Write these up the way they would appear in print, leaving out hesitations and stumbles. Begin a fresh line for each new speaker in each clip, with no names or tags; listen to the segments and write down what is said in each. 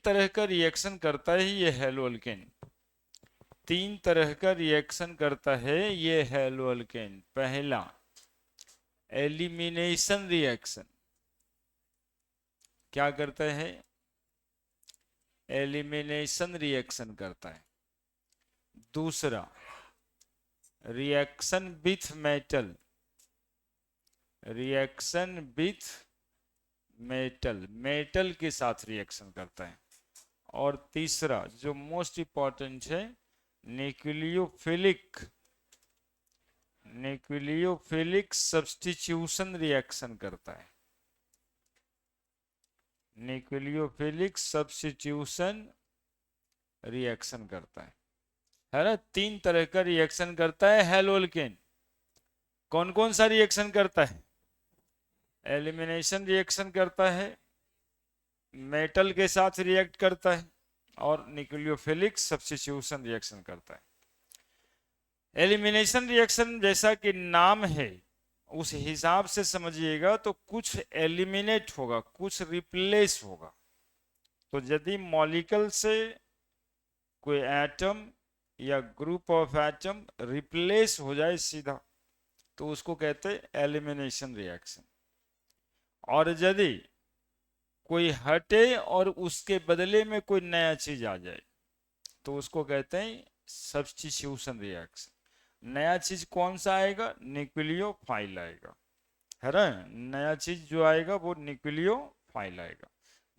तरह का रिएक्शन करता है ये हैलोअल्केन। 3 तरह का रिएक्शन करता है ये हैलोअल्केन। पहला, एलिमिनेशन रिएक्शन। क्या करता है? एलिमिनेशन रिएक्शन करता है। दूसरा, reaction with metal. Reaction with metal, metal के साथ रिएक्शन करता है। और तीसरा जो मोस्ट इंपॉर्टेंट है, न्यूक्लियोफिलिक। न्यूक्लियोफिलिक सब्स्टिट्यूशन रिएक्शन करता है। न्यूक्लियोफिलिक सब्स्टिट्यूशन रिएक्शन करता है ना। 3 तरह का रिएक्शन करता है हैलोअल्केन। कौन कौन सा रिएक्शन करता है? एलिमिनेशन रिएक्शन करता है, मेटल के साथ रिएक्ट करता है, और न्यूक्लियोफिलिक सब्स्टिट्यूशन रिएक्शन करता है। एलिमिनेशन रिएक्शन जैसा कि नाम है उस हिसाब से समझिएगा, तो कुछ एलिमिनेट होगा, कुछ रिप्लेस होगा। तो यदि मॉलिक्यूल से कोई एटम या ग्रुप ऑफ एटम रिप्लेस हो जाए सीधा, तो उसको कहते हैं एलिमिनेशन रिएक्शन। और यदि कोई हटे और उसके बदले में कोई नया चीज आ जाए, तो उसको कहते हैं सब्स्टिट्यूशन रिएक्शन। नया चीज कौन सा आएगा? न्यूक्लियोफाइल आएगा, है ना। नया चीज जो आएगा वो न्यूक्लियोफाइल आएगा।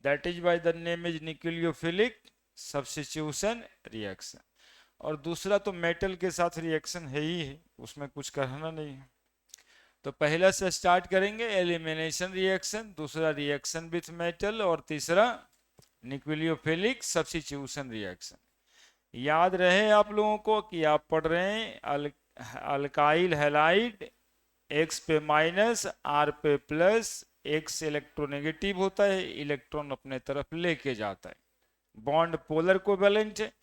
That is by the name is nucleophilic substitution reaction. और दूसरा तो मेटल के साथ रिएक्शन है ही है, उसमें कुछ कहना नहीं है। तो पहला से स्टार्ट करेंगे, एलिमिनेशन रिएक्शन, दूसरा रिएक्शन विथ मेटल, और तीसरा न्यूक्लियोफिलिक सब्स्टिट्यूशन रिएक्शन। याद रहे आप लोगों को कि आप पढ़ रहे हैं अल्काइल हैलाइड, X पे माइनस R पे प्लस। X इलेक्ट्रोनेगेटिव होता है, इलेक्ट्रॉन अपने तरफ लेके जाता है। बॉन्ड पोलर कोवेलेंट है,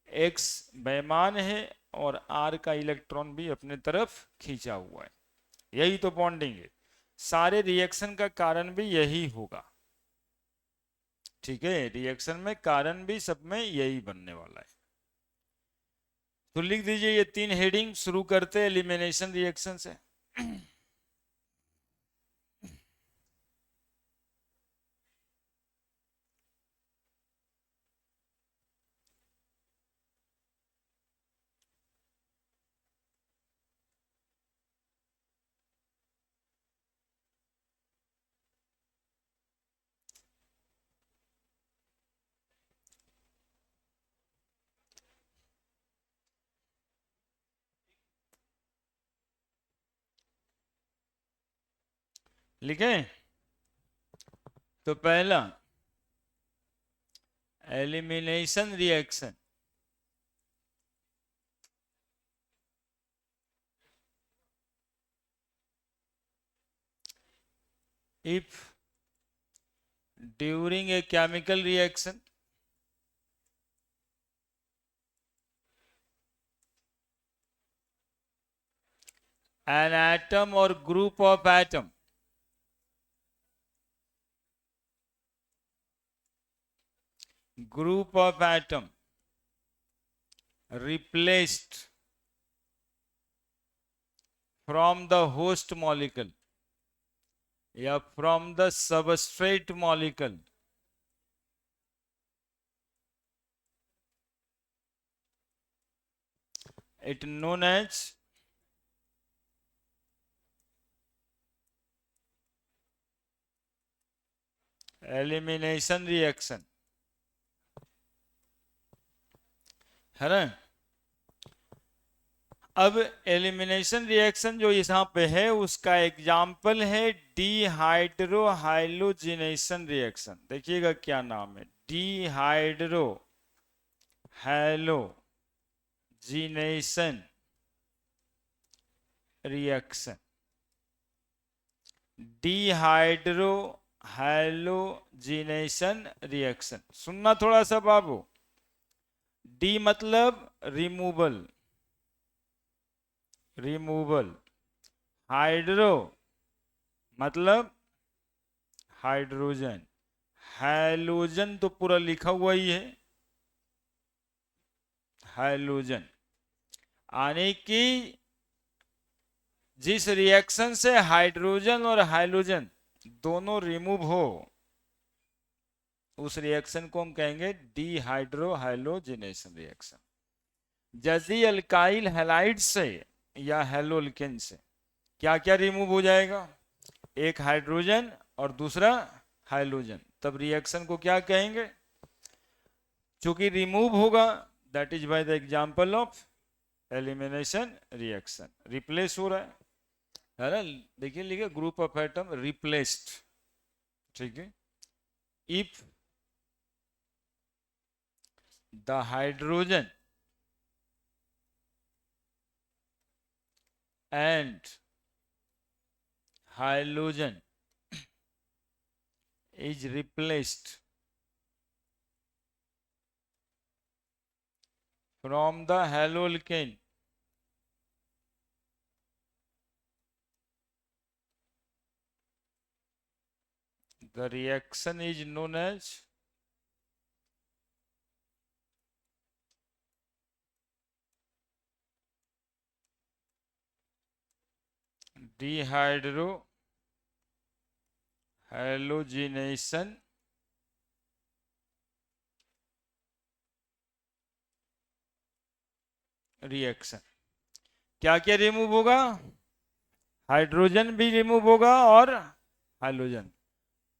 X बेमान है, और R का इलेक्ट्रॉन भी अपने तरफ खींचा हुआ है। यही तो बॉन्डिंग है। सारे रिएक्शन का कारण भी यही होगा। ठीक है, रिएक्शन में कारण भी सब में यही बनने वाला है। तो लिख दीजिए ये 3 हेडिंग। शुरू करते हैं एलिमिनेशन रिएक्शन से। लिखें? तो पहला, elimination reaction. If during a chemical reaction an atom or group of atom replaced from the host molecule या from the substrate molecule, it known as elimination reaction, है ना। अब एलिमिनेशन रिएक्शन जो यहाँ पे है उसका एग्जाम्पल है डीहाइड्रो हाइलोजिनेशन रिएक्शन। देखिएगा क्या नाम है, dehydro halogenation reaction. Dehydro halogenation reaction, सुनना थोड़ा सा बाबू। डी मतलब रिमूवल, हाइड्रो मतलब हाइड्रोजन, हैलोजन तो पूरा लिखा हुआ ही है, हैलोजन, यानी कि जिस रिएक्शन से हाइड्रोजन और हाइलोजन दोनों रिमूव हो, उस रिएक्शन को हम कहेंगे डिहाइड्रोहाइलोजिनेशन रिएक्शन। यदि अल्काइल हैलाइड से या हैलोल्केन से क्या क्या रिमूव हो जाएगा, एक हाइड्रोजन और दूसरा हाइलोजन, तब रिएक्शन को क्या कहेंगे, चूंकि रिमूव होगा, that is by the example of elimination reaction, replace हो रहा है ना। देखिए लिखे ग्रुप ऑफ एटम रिप्लेस्ड, ठीक है। If the hydrogen and halogen is replaced from the haloalkane, the reaction is known as dehydrohalogenation reaction. क्या क्या रिमूव होगा, हाइड्रोजन भी रिमूव होगा और hydrogen,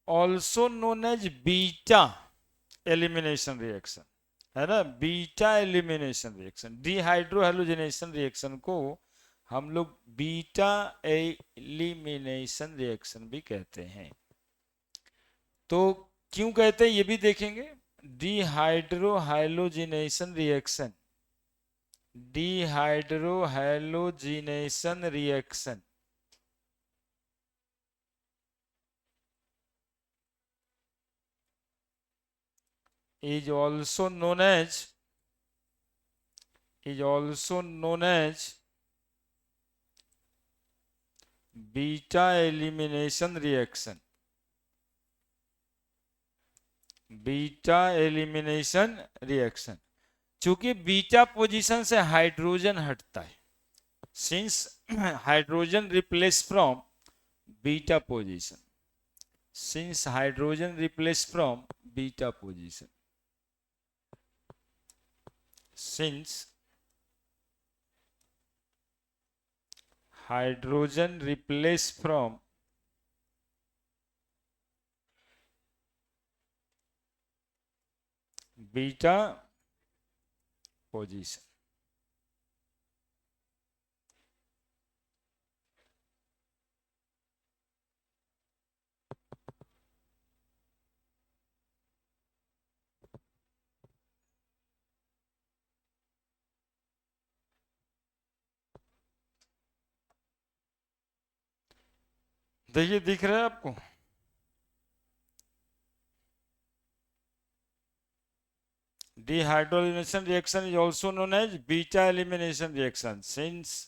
also known as beta elimination reaction, है ना, beta elimination reaction. Dehydrohalogenation reaction को हम लोग बीटा एलिमिनेशन रिएक्शन भी कहते हैं। तो क्यों कहते हैं ये भी देखेंगे। Dehydrohalogenation reaction, dehydrohalogenation reaction is also known as beta elimination reaction, beta elimination reaction. चूंकि बीटा पोजीशन से हाइड्रोजन हटता है, since hydrogen replace from beta position, since hydrogen replace from beta position, since hydrogen replace from beta position. देखिए दिख रहा है आपको, dehydrogenation reaction is also known as beta elimination reaction since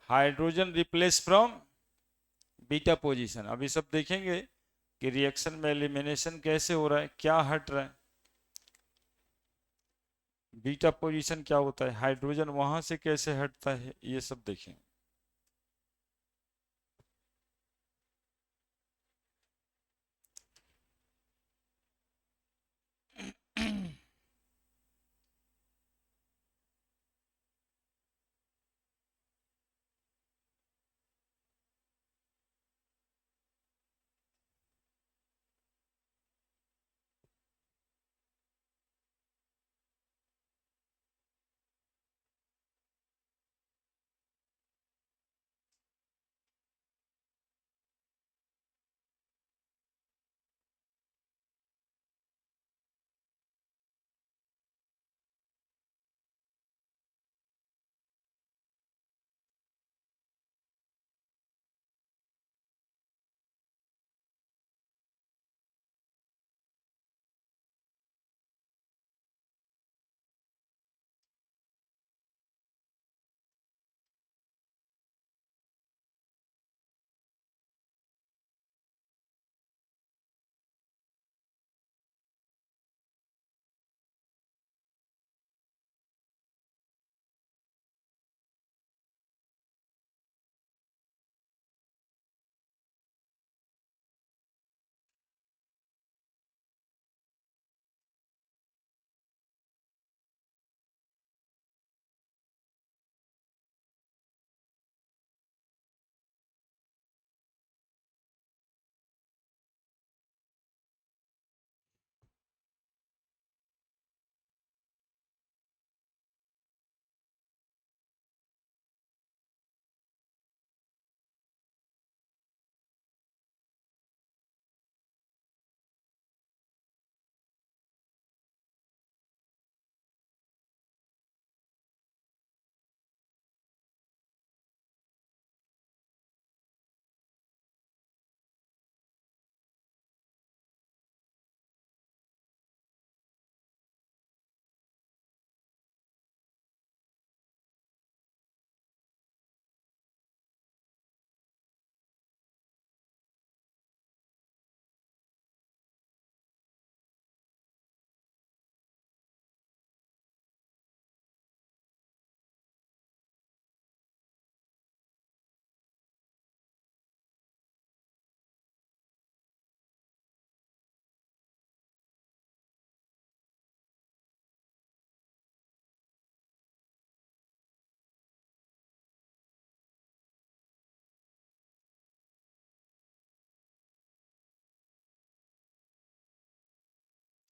hydrogen replaced from beta position। अभी सब देखेंगे कि reaction में एलिमिनेशन कैसे हो रहा है, क्या हट रहा है, बीटा पोजीशन क्या होता है, हाइड्रोजन वहां से कैसे हटता है, ये सब देखेंगे।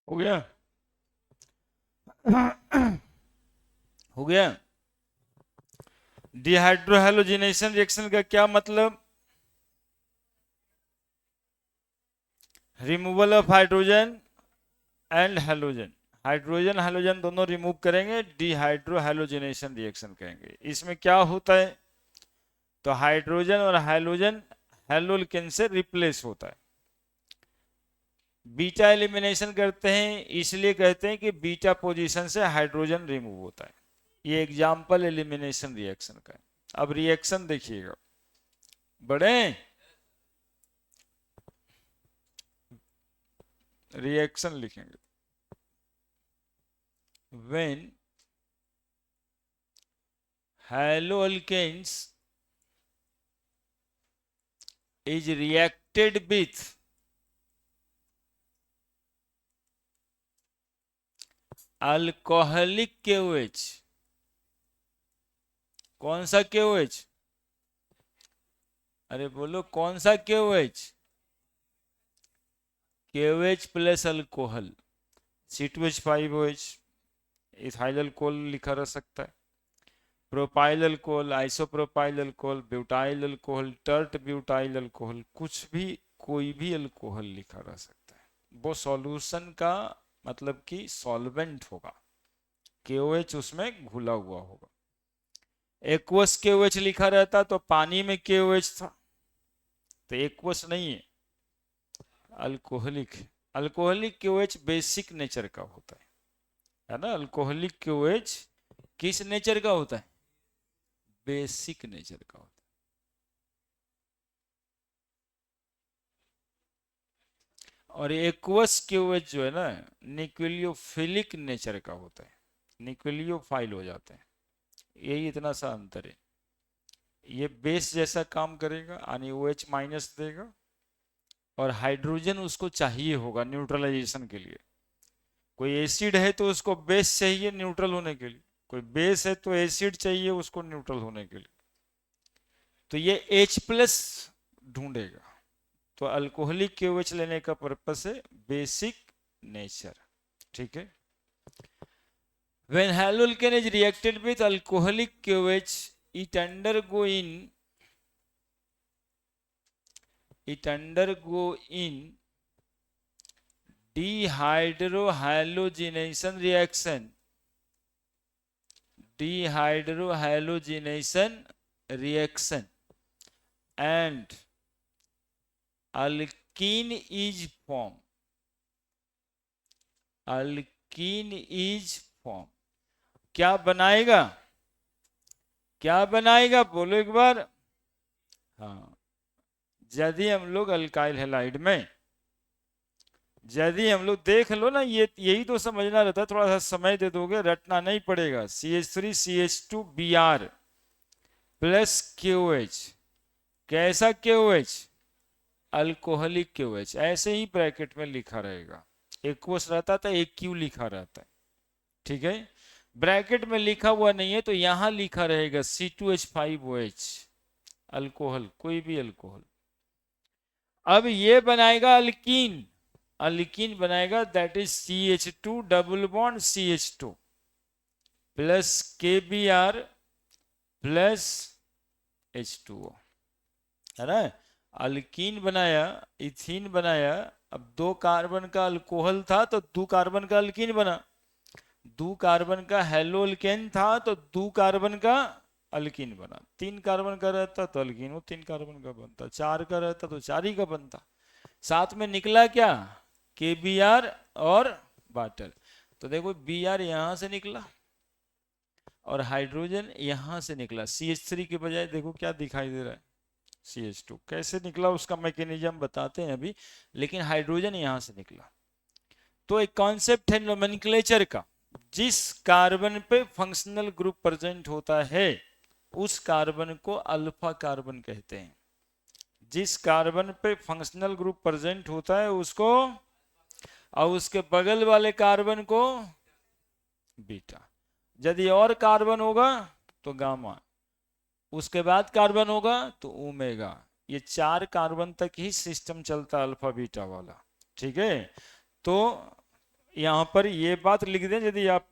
हो गया? हो गया? डिहाइड्रोहैलोजिनेशन रिएक्शन का क्या मतलब? Removal of hydrogen and halogen. Hydrogen halogen दोनों रिमूव करेंगे, डिहाइड्रोहैलोजिनेशन रिएक्शन कहेंगे। इसमें क्या होता है? तो हाइड्रोजन और हैलोजन हैलोल्केन से रिप्लेस होता है। बीटा एलिमिनेशन करते हैं, इसलिए कहते हैं कि बीटा पोजीशन से हाइड्रोजन रिमूव होता है। ये एग्जाम्पल एलिमिनेशन रिएक्शन का है। अब रिएक्शन देखिएगा, बड़े रिएक्शन लिखेंगे। When haloalkanes is reacted with alcoholic KOH। कौन सा KOH? अरे बोलो कौन सा KOH? KOH plus alcohol, C2H5OH, ethyl alcohol लिखा रह सकता है, propyl alcohol, isopropyl alcohol, butyl alcohol, tert butyl alcohol, कुछ भी कोई भी अल्कोहल लिखा रह सकता है। वो सॉल्यूशन का मतलब कि सॉल्वेंट होगा, KOH उसमें घुला हुआ होगा। एक्वस KOH लिखा रहता तो पानी में KOH था, तो एक्वस नहीं है, alcoholic. Alcoholic KOH basic nature का होता है ना? अल्कोहलिक KOH किस नेचर का होता है? बेसिक नेचर का होता है। और एक्वस KOH जो है ना, निक्लियोफिलिक नेचर का होता है, निक्लियोफाइल हो जाते हैं। यही इतना सा अंतर है। ये बेस जैसा काम करेगा, यानी OH माइनस देगा, और हाइड्रोजन उसको चाहिए होगा न्यूट्रलाइजेशन के लिए। कोई एसिड है तो उसको बेस चाहिए न्यूट्रल होने के लिए, कोई बेस है तो एसिड चाहिए उसको न्यूट्रल होने के लिए। तो ये H+ ढूंढेगा। तो अल्कोहलिक KOH लेने का पर्पस है बेसिक नेचर, ठीक है। When haloalkane is reacted with alcoholic KOH, it undergo in dehydrohalogenation reaction, and alkene is formed, क्या बनाएगा? क्या बनाएगा बोलो एक बार। हाँ, यदि हम लोग अल्काइल हैलाइड में, यदि हम लोग देख लो ना, ये यही तो समझना रहता है, थोड़ा सा समय दे दोगे रटना नहीं पड़ेगा। CH3CH2Br प्लस KOH, कैसा KOH? Alcoholic KOH। ऐसे ही ब्रैकेट में लिखा रहेगा, एक्वस रहता था, AQ लिखा रहता है, ठीक है। ब्रैकेट में लिखा हुआ नहीं है तो यहां लिखा रहेगा C2H5OH, अल्कोहल, कोई भी अल्कोहल। अब ये बनाएगा अल्कीन, अल्कीन बनाएगा, that is CH2 double bond CH2 plus KBr plus H2O, है ना? अल्कीन बनाया, इथीन बनाया। अब 2 कार्बन का अल्कोहल था तो 2 कार्बन का अल्कीन बना, 2 कार्बन का हेलोअल्केन था तो 2 कार्बन का अल्कीन बना। 3 कार्बन का रहता तो अल्कीन वो 3 कार्बन का बनता, 4 का रहता तो 4 ही का बनता। साथ में निकला क्या? KBr और वाटर। तो देखो Br यहां से निकला और हाइड्रोजन यहां से निकला। CH3 के बजाय देखो क्या दिखाई दे रहा है, CH2। कैसे निकला उसका मैकेनिज्म बताते हैं अभी, लेकिन हाइड्रोजन यहां से निकला। तो एक कॉन्सेप्ट है नोमेनक्लेचर का, जिस कार्बन पे फंक्शनल ग्रुप प्रेजेंट होता है उस कार्बन को अल्फा कार्बन कहते हैं। जिस कार्बन पे फंक्शनल ग्रुप प्रेजेंट होता है उसको, और उसके बगल वाले कार्बन को बीटा। यदि और कार्बन होगा तो गामा, उसके बाद कार्बन होगा तो ओमेगा। ये 4 कार्बन तक ही सिस्टम चलता है अल्फा बीटा वाला, ठीक है। तो यहां पर ये बात लिख दें, यदि आप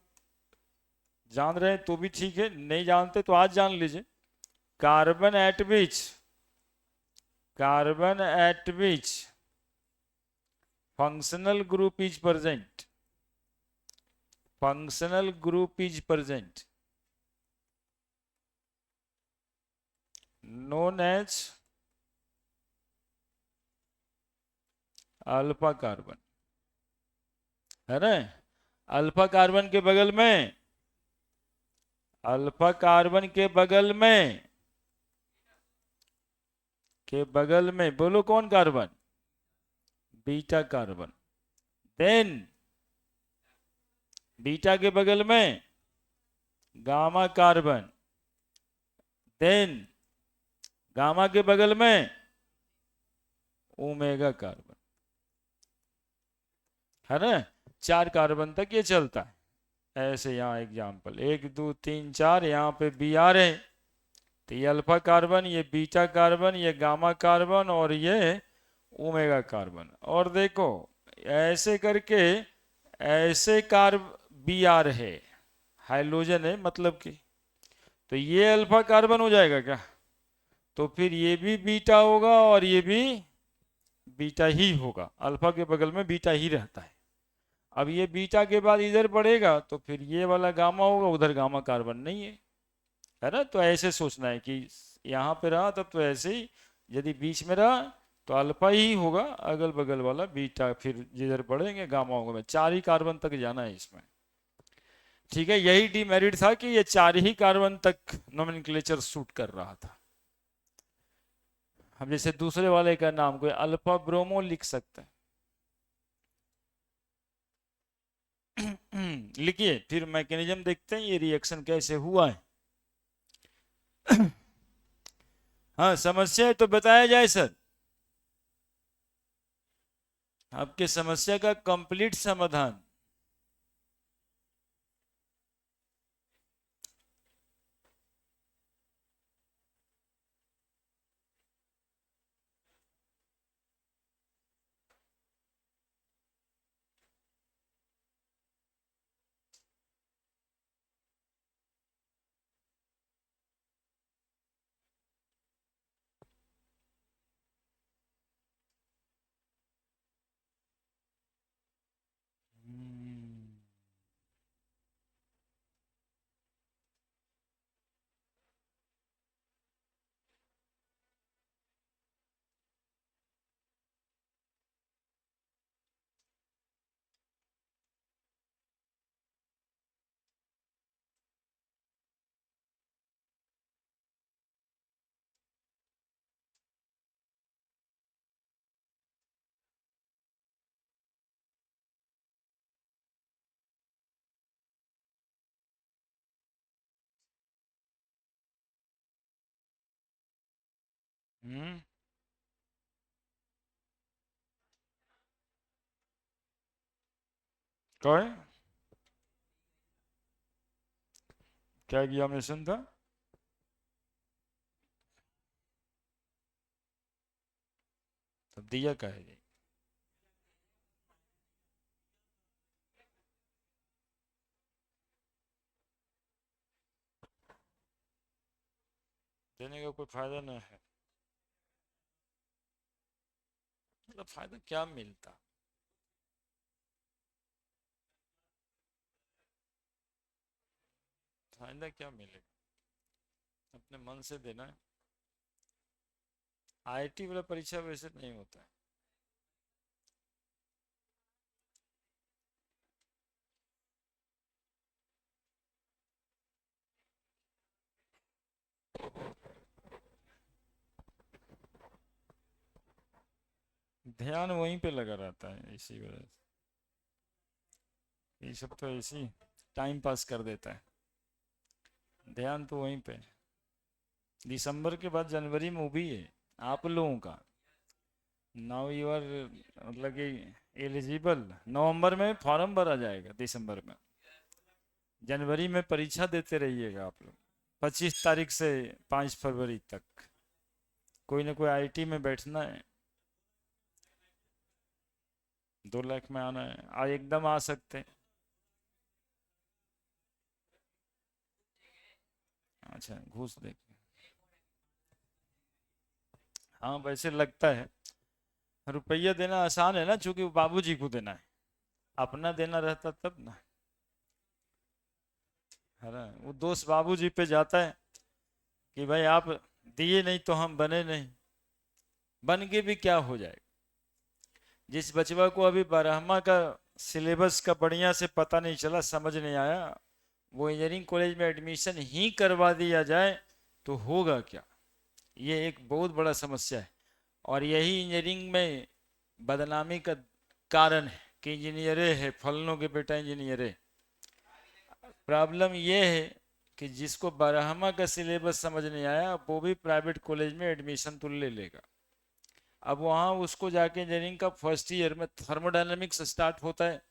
जान रहे हैं तो भी ठीक है, नहीं जानते तो आज जान लीजिए। Carbon eight which, carbon eight which functional group is present, functional group is present known as alpha carbon, है ना। अल्फा कार्बन के बगल में, अल्फा कार्बन के बगल में, के बगल में बोलो कौन carbon, beta carbon. Then beta के बगल में गामा कार्बन, देन गामा के बगल में ओमेगा कार्बन, है ना। 4 कार्बन तक ये चलता है। ऐसे यहाँ एग्जाम्पल 1 2 3 4, यहाँ पे बी आर है, तो ये अल्फा कार्बन, ये बीटा कार्बन, ये गामा कार्बन और ये ओमेगा कार्बन। और देखो ऐसे करके ऐसे कार्ब बी आर है, हाइड्रोजन है मतलब कि, तो ये अल्फा कार्बन हो जाएगा क्या, तो फिर ये भी बीटा होगा और ये भी बीटा ही होगा, अल्फा के बगल में बीटा ही रहता है। अब ये बीटा के बाद इधर बढ़ेगा तो फिर ये वाला गामा होगा, उधर गामा कार्बन नहीं है ना। तो ऐसे सोचना है कि यहाँ पे रहा तब तो ऐसे ही, यदि बीच में रहा तो अल्फा ही होगा, अगल बगल वाला बीटा, फिर जिधर बढ़ेंगे गामा होगा। 4 ही कार्बन तक जाना है इसमें, ठीक है। यही डिमेरिट था कि ये 4 ही कार्बन तक नोमेनक्लेचर सूट कर रहा था। हम जैसे दूसरे वाले का नाम कोई अल्फा ब्रोमो लिख सकते हैं। लिखिए, फिर मैकेनिज्म देखते हैं ये रिएक्शन कैसे हुआ है। हाँ समस्या है तो बताया जाए सर, आपके समस्या का कंप्लीट समाधान। हम्म कौन, क्या एग्जामिनेशन था, तब दिया क्या है। देने का कोई फायदा नहीं है, मतलब फायदा क्या मिलता, फायदा क्या मिलेगा, अपने मन से देना है। आईआईटी वाला परीक्षा वैसे नहीं होता है। ध्यान वहीं पे लगा रहता है, इसी वजह से ये सब तो ऐसी टाइम पास कर देता है, ध्यान तो वहीं पे। दिसंबर के बाद जनवरी में वो भी है आप लोगों का। नाउ यू आर, मतलब कि एलिजिबल। नवंबर में फॉर्म भरा जाएगा, दिसंबर में, जनवरी में परीक्षा देते रहिएगा आप लोग। 25 तारीख से 5 फरवरी तक कोई ना कोई आईआईटी में बैठना है। 2 लाख में आना है, आज एकदम आ सकते हैं। अच्छा, घूस दे। हाँ वैसे लगता है, रुपया देना आसान है ना, चूंकि वो बाबूजी को देना है, अपना देना रहता तब ना, है ना। वो दोस्त बाबूजी पे जाता है कि भाई आप दिए नहीं तो हम बने नहीं, बन के भी क्या हो जाएगा। जिस बचवा को अभी बारहमा का सिलेबस का बढ़िया से पता नहीं चला, समझ नहीं आया, वो इंजीनियरिंग कॉलेज में एडमिशन ही करवा दिया जाए तो होगा क्या। ये एक बहुत बड़ा समस्या है, और यही इंजीनियरिंग में बदनामी का कारण है कि इंजीनियरे है, फलनों के बेटा इंजीनियरे। प्रॉब्लम ये है कि जिसको बारहमा का सिलेबस समझ नहीं आया वो भी प्राइवेट कॉलेज में एडमिशन तो ले लेगा। अब वहाँ उसको जाके इंजीनियरिंग का फर्स्ट ईयर में थर्मोडायनेमिक्स स्टार्ट होता है,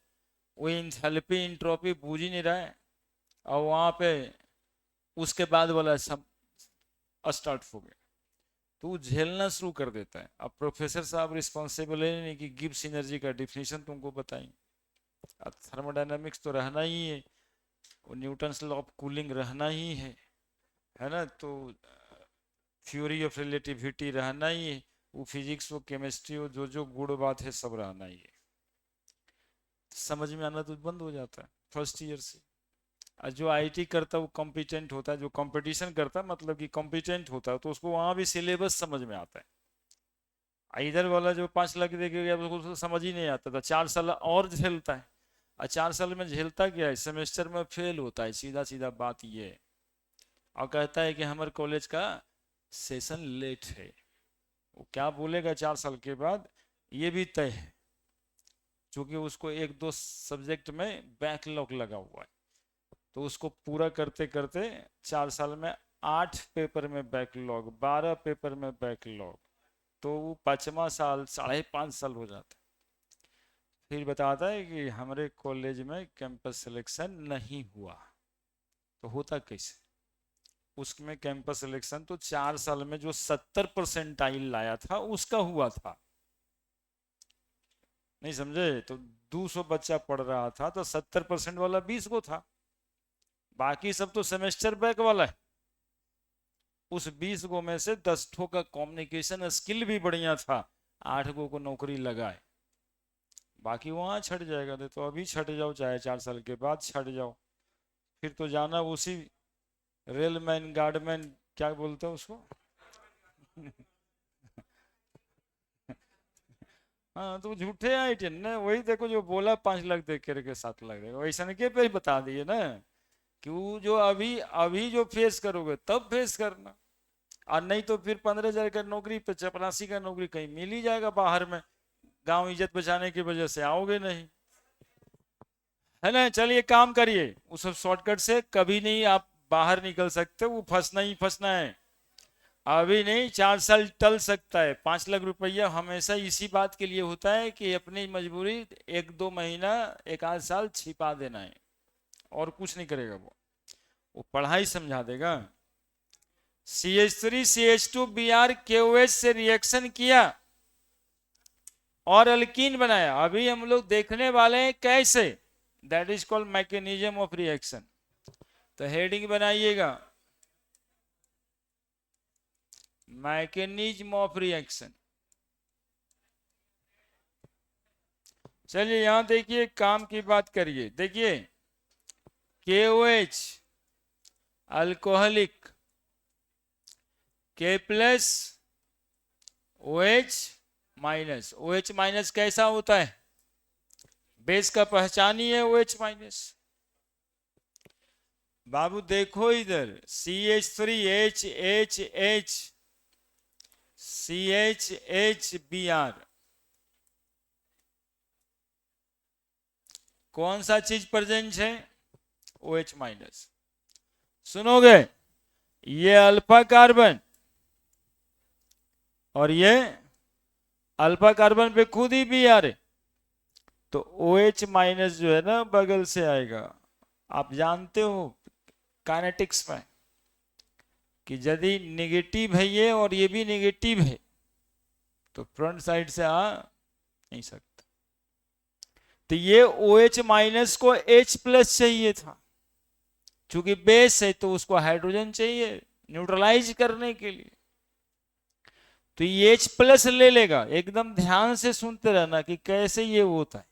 वो इंथैल्पी इंट्रोपी बूझ ही नहीं रहा है, और वहाँ पे उसके बाद वाला सब स्टार्ट हो गया, तो वो झेलना शुरू कर देता है। अब प्रोफेसर साहब रिस्पॉन्सिबल है नहीं कि गिब्स एनर्जी का डिफिनेशन तुमको बताएंगे, अब थर्मोडायनेमिक्स तो रहना ही है, और न्यूटन्स लॉ ऑफ कूलिंग रहना ही है ना, तो थ्योरी ऑफ रिलेटिविटी रहना ही है, वो फिजिक्स वो केमिस्ट्री वो जो गुण बात है सब रहना ही है। समझ में आना तो बंद हो जाता है फर्स्ट ईयर से। और जो आईटी करता है वो कॉम्पिटेंट होता है, जो कंपटीशन करता है मतलब कि कॉम्पिटेंट होता है, तो उसको वहां भी सिलेबस समझ में आता है। इधर वाला जो 5 लाख दे के गया उसको समझ ही नहीं आता था, 4 साल और झेलता है। और 4 साल में झेलता क्या है, सेमेस्टर में फेल होता है, सीधा सीधा बात ये है। और कहता है कि हमारे कॉलेज का सेशन लेट है। वो क्या बोलेगा 4 साल के बाद ये भी तय है, क्योंकि उसको 1-2 सब्जेक्ट में बैकलॉग लगा हुआ है, तो उसको पूरा करते करते 4 साल में 8 पेपर में बैकलॉग, 12 पेपर में बैकलॉग, तो वो 5वां साल 5.5 साल हो जाता है। फिर बताता है कि हमारे कॉलेज में कैंपस सिलेक्शन नहीं हुआ। तो होता कैसे, उसमें कैंपस सिलेक्शन तो 4 साल में जो 70% लाया था उसका हुआ था। नहीं समझे, तो 200 बच्चा पढ़ रहा था तो 70% वाला 20 को था, बाकी सब तो सेमेस्टर बैक वाला है। उस 20 गो में से 10 ठो का कम्युनिकेशन स्किल भी बढ़िया था, 8 गो को नौकरी लगाए, बाकी वहां छट जाएगा। तो अभी छट जाओ चाहे 4 साल के बाद छट जाओ, फिर तो जाना उसी रेलमैन गार्डमैन क्या बोलते हैं उसको हाँ तो झूठे आइटन ना, वही देखो जो बोला 5 लाख दे करके 7 लाख देगा, वैसा के पे ही बता दिए ना कि वो जो अभी अभी जो फेस करोगे तब फेस करना, और नहीं तो फिर 15,000 का नौकरी पे चपरासी का नौकरी कहीं मिल ही जाएगा बाहर में, गांव इज्जत बचाने की वजह से आओगे नहीं, है ना। चलिए काम करिए, उस शॉर्टकट से कभी नहीं आप बाहर निकल सकते, वो फंसना ही फंसना है। अभी नहीं, 4 साल टल सकता है। 5 लाख रुपया हमेशा इसी बात के लिए होता है कि अपनी मजबूरी 1-2 महीना 1 आध साल छिपा देना है, और कुछ नहीं करेगा वो पढ़ाई समझा देगा। CH3CH2Br से रिएक्शन किया और अल्कीन बनाया, अभी हम लोग देखने वाले हैं कैसे, that is called mechanism of reaction. तो हेडिंग बनाइएगा, मैकेनिज्म ऑफ रिएक्शन। चलिए यहां देखिए, काम की बात करिए, देखिए KOH alcoholic, K plus OH minus, OH minus कैसा होता है, बेस का पहचान ही है OH माइनस। बाबू देखो इधर CH3HHH CHHBr, कौन सा चीज प्रेजेंट है, OH माइनस। सुनोगे, ये अल्फा कार्बन और ये अल्फा कार्बन पे खुद ही Br है, तो OH माइनस जो है ना बगल से आएगा। आप जानते हो काइनेटिक्स में कि यदि नेगेटिव है ये और ये भी नेगेटिव है तो फ्रंट साइड से आ नहीं सकता, तो ये OH माइनस को H प्लस चाहिए था, चूंकि बेस है तो उसको हाइड्रोजन चाहिए न्यूट्रलाइज करने के लिए, तो ये H प्लस ले लेगा। एकदम ध्यान से सुनते रहना कि कैसे ये होता है।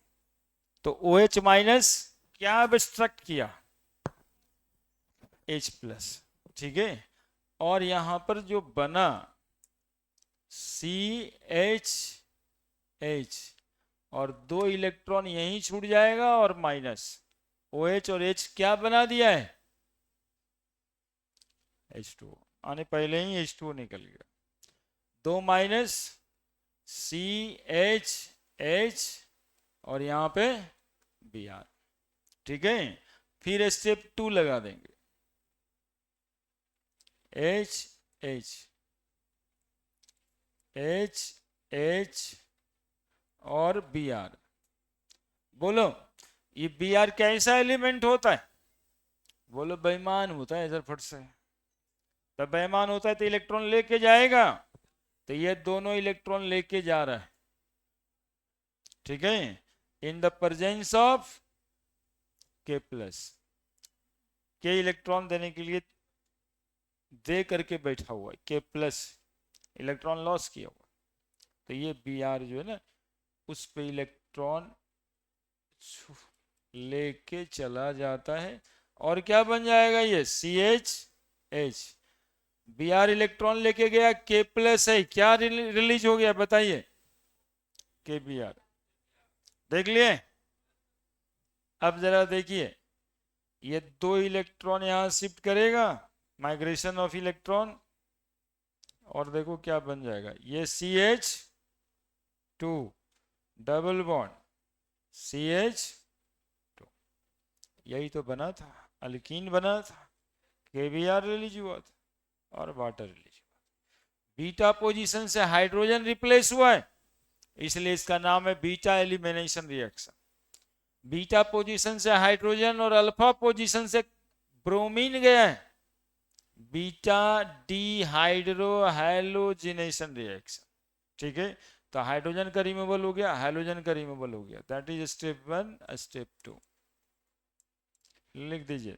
तो OH माइनस क्या अब्स्ट्रक्ट किया, H प्लस, ठीक है। और यहां पर जो बना CH और 2 इलेक्ट्रॉन यहीं छूट जाएगा और माइनस OH और H क्या बना दिया है, H2 आने पहले ही H2 निकल गया। 2 माइनस CH और यहां पे Br, ठीक है। फिर स्टेप 2 लगा देंगे, H और Br। बोलो ये Br कैसा एलिमेंट होता है, बोलो बेईमान होता है इधर फट से। तब बेईमान होता है तो इलेक्ट्रॉन लेके जाएगा, तो ये दोनों इलेक्ट्रॉन लेके जा रहा है, ठीक है, इन the presence of K plus. K electron देने के लिए दे करके बैठा हुआ है, K प्लस इलेक्ट्रॉन लॉस किया हुआ, तो ये Br जो है ना उस पे इलेक्ट्रॉन लेके चला जाता है और क्या बन जाएगा ये CH। Br इलेक्ट्रॉन लेके गया, K प्लस है, क्या रिलीज हो गया बताइए, KBr। देख लिए, अब जरा देखिए, ये 2 इलेक्ट्रॉन यहां शिफ्ट करेगा, माइग्रेशन ऑफ इलेक्ट्रॉन, और देखो क्या बन जाएगा, ये CH2 डबल बॉन्ड CH2, यही तो बना था, अल्कीन बना था, KBr रिलीज हुआ था और वाटर रिलीज हुआ। बीटा पोजीशन से हाइड्रोजन रिप्लेस हुआ है, इसलिए इसका नाम है beta elimination reaction. Beta position से हाइड्रोजन और अल्फा पोजीशन से ब्रोमीन गया है, बीटा डीहाइड्रो हैलोजिनेशन रिएक्शन, ठीक है। तो हाइड्रोजन का रिमूवल हो गया, हाइड्रोजन का रिमूवल हो गया, दैट इज स्टेप 1। स्टेप 2 लिख दीजिए।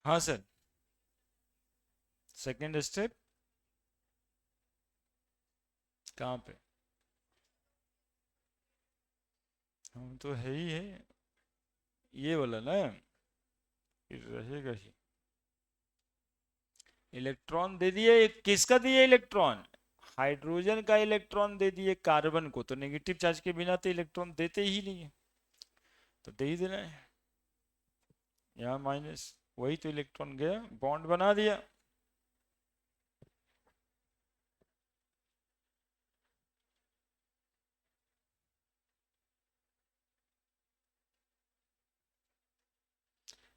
हाँ सर, सेकेंड स्टेप कहाँ पे, हम तो है ही है, ये वाला ना, फिर रहेगा ही। इलेक्ट्रॉन दे दिए, किसका दिए इलेक्ट्रॉन, हाइड्रोजन का इलेक्ट्रॉन दे दिए कार्बन को, तो नेगेटिव चार्ज के बिना तो इलेक्ट्रॉन देते ही नहीं है, तो दे ही देना है। यहाँ माइनस, वही तो इलेक्ट्रॉन गया, बॉन्ड बना दिया।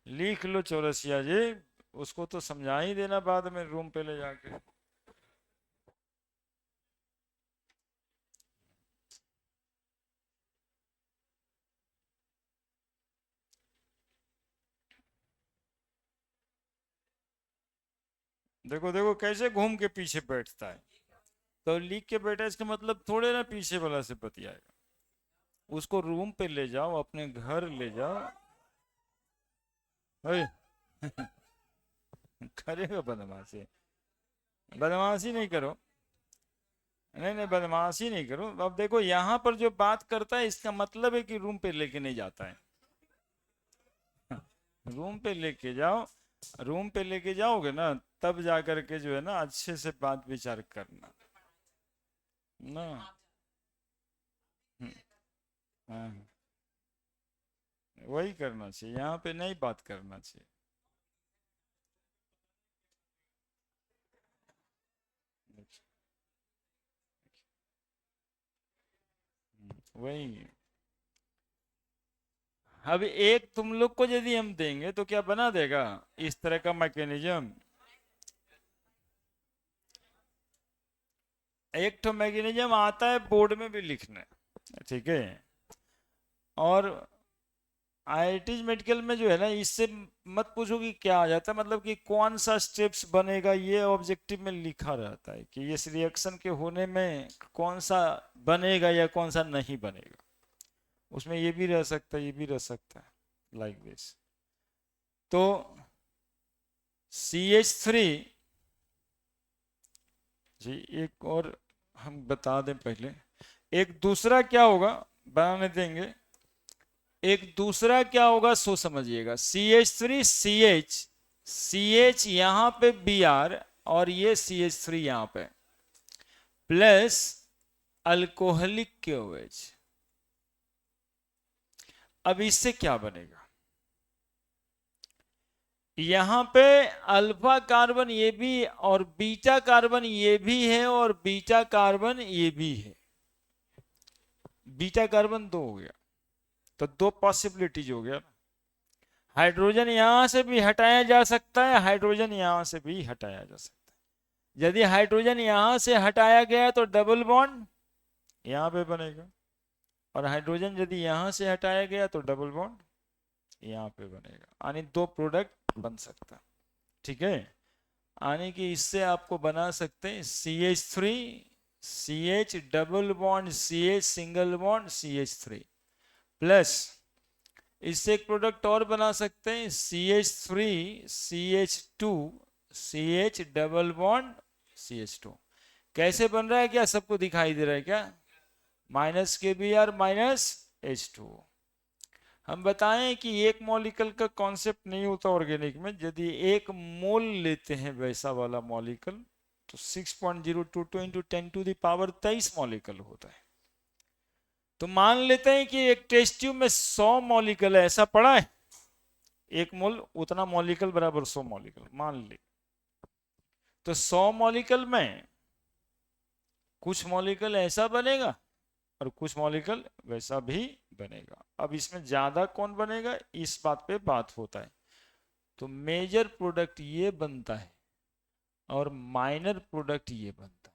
लिख लो चौरसिया जी, उसको तो समझा ही देना बाद में रूम पे ले जाके। देखो देखो कैसे घूम के पीछे बैठता है। तो लिख के बैठा इसका मतलब थोड़े ना पीछे वाला से बतियाएगा। उसको रूम पे ले जाओ, अपने घर ले जाओ। ओए, करेगा बदमाशी? बदमाशी नहीं करो। नहीं नहीं, बदमाशी नहीं करो। अब देखो यहाँ पर जो बात करता है इसका मतलब है कि रूम पे लेके नहीं जाता है। रूम पे लेके जाओ। रूम पे लेके जाओगे ना, तब जा करके जो है ना अच्छे से बात विचार करना ना। हम्म, हाँ, वही करना चाहिए, यहाँ पे नहीं बात करना चाहिए। वही। अब एक तुम लोग को यदि हम देंगे तो क्या बना देगा इस तरह का मैकेनिज्म? एक तो मैकेनिज्म आता है बोर्ड में भी लिखने, ठीक है। और आईआईटी मेडिकल में जो है ना, इससे मत पूछो कि क्या आ जाता है, मतलब कि कौन सा स्टेप्स बनेगा, ये ऑब्जेक्टिव में लिखा रहता है कि इस रिएक्शन के होने में कौन सा बनेगा या कौन सा नहीं बनेगा। उसमें ये भी रह सकता है, ये भी रह सकता है, लाइक दिस। तो CH3 जी, एक और हम बता दें पहले। एक दूसरा क्या होगा, बनाने देंगे। एक दूसरा क्या होगा सो समझिएगा। CH3 CH, CH यहाँ पे Br, और ये CH3 यहाँ पे, प्लस अल्कोहलिक KOH। अब इससे क्या बनेगा? यहाँ पे अल्फा कार्बन ये भी और बीटा कार्बन ये भी है और बीटा कार्बन ये भी है। बीटा कार्बन दो हो गया, तो दो पॉसिबिलिटीज हो गया। हाइड्रोजन यहां से भी हटाया जा सकता है, हाइड्रोजन यहां से भी हटाया जा सकता है। यदि हाइड्रोजन यहां से हटाया गया तो डबल बॉन्ड यहां पे बनेगा, और हाइड्रोजन यदि यहां से हटाया गया तो डबल बॉन्ड यहाँ पे बनेगा, यानी दो प्रोडक्ट बन सकता है। ठीक है, यानी कि इससे आपको बना सकते हैं CH3 CH double bond CH single bond CH3, plus इससे एक प्रोडक्ट और बना सकते हैं CH3 CH2 CH double bond CH2। कैसे बन रहा है, क्या सबको दिखाई दे रहा है क्या? Minus KBr minus H2। हम बताएं कि एक मॉलिक्यूल का कॉन्सेप्ट नहीं होता ऑर्गेनिक में। यदि एक मोल लेते हैं वैसा वाला मॉलिक्यूल, तो 6.022 इंटू 10⁻23 मॉलिक्यूल होता है। तो मान लेते हैं कि एक टेस्ट ट्यूब में 100 मॉलिक्यूल है, ऐसा पड़ा है। एक मोल उतना मॉलिक्यूल बराबर 100 मॉलिक्यूल मान ले। तो 100 मॉलिक्यूल में कुछ मॉलिक्यूल ऐसा बनेगा और कुछ मॉलिक्यूल वैसा भी बनेगा। अब इसमें ज्यादा कौन बनेगा, इस बात पे बात होता है। तो मेजर प्रोडक्ट ये बनता है और माइनर प्रोडक्ट ये बनता है,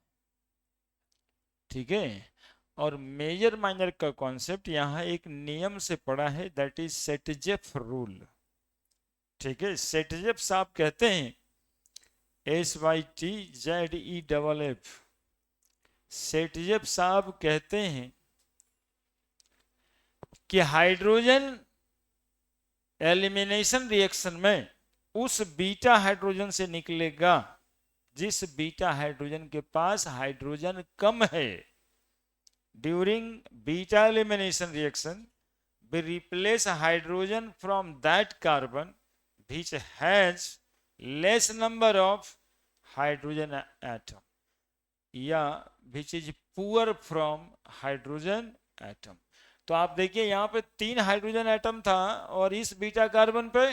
ठीक है। और मेजर माइनर का कॉन्सेप्ट यहाँ एक नियम से पढ़ा है, दैट इज सेटजेफ रूल। ठीक है, सेटजेफ साहब कहते हैं SYTZEFF। सेटजेफ साहब कहते हैं कि हाइड्रोजन एलिमिनेशन रिएक्शन में उस बीटा हाइड्रोजन से निकलेगा जिस बीटा हाइड्रोजन के पास हाइड्रोजन कम है। During beta elimination reaction we replace hydrogen from that carbon which has less number of hydrogen atom, या which is poor from hydrogen atom। तो आप देखिए यहाँ पे 3 हाइड्रोजन एटम था और इस बीटा कार्बन पे,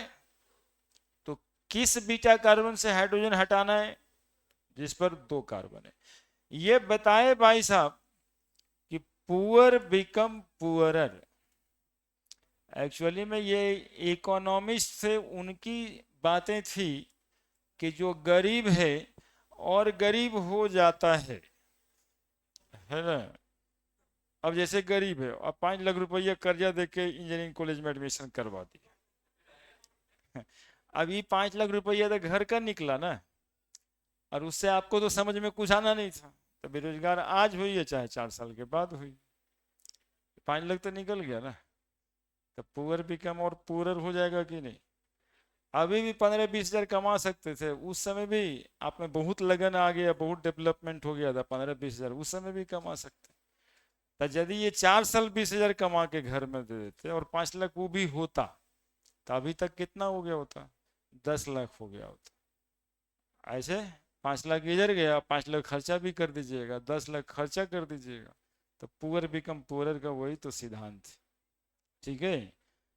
तो किस बीटा कार्बन से हाइड्रोजन हटाना है, जिस पर 2 कार्बन है। ये बताए भाई साहब कि पुअर बिकम पुअरर। एक्चुअली में ये इकोनॉमिस्ट से उनकी बातें थी कि जो गरीब है और गरीब हो जाता है ना। अब जैसे गरीब है, अब 5 लाख रुपया कर्जा दे के इंजीनियरिंग कॉलेज में एडमिशन करवा दिया। अब ये 5 लाख रुपया तो घर का निकला ना, और उससे आपको तो समझ में कुछ आना नहीं था। तो बेरोजगार आज हुई है चाहे 4 साल के बाद हुई, 5 लाख तो निकल गया ना। तो पुअर बिकम और पुअर हो जाएगा कि नहीं। अभी भी 15-20 हजार कमा सकते थे, उस समय भी आप में बहुत लगन आ गया, बहुत डेवलपमेंट हो गया था, 15-20 हजार उस समय भी कमा सकते। तो यदि ये 4 साल 20 हजार कमा के घर में दे देते और 5 लाख वो भी होता, तो अभी तक कितना हो गया होता, 10 लाख हो गया होता। ऐसे 5 लाख इधर गया, 5 लाख खर्चा भी कर दीजिएगा, 10 लाख खर्चा कर दीजिएगा, तो पुअर बिकम पुअर का वही तो सिद्धांत है। ठीक है,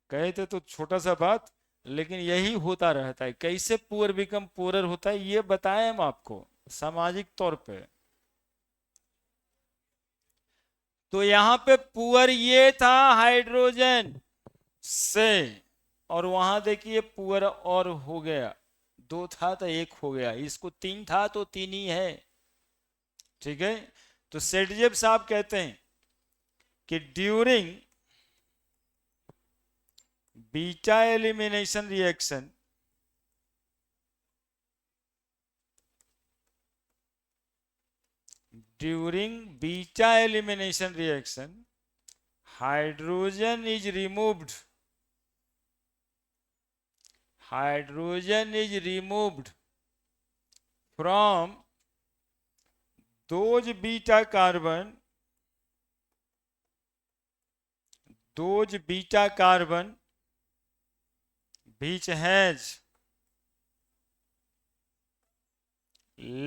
कहे थे तो छोटा सा बात, लेकिन यही होता रहता है। कैसे पुअर बिकम पुअर होता है ये बताएं हम आपको सामाजिक तौर पे। तो यहाँ पे पुअर ये था हाइड्रोजन से, और वहां देखिए पुअर और हो गया, 2 था तो 1 हो गया, इसको 3 था तो 3 ही है। ठीक है, तो सेठजेब साहब कहते हैं कि during beta elimination reaction, during beta elimination reaction hydrogen is removed, hydrogen is removed from those beta carbon, those beta carbon which has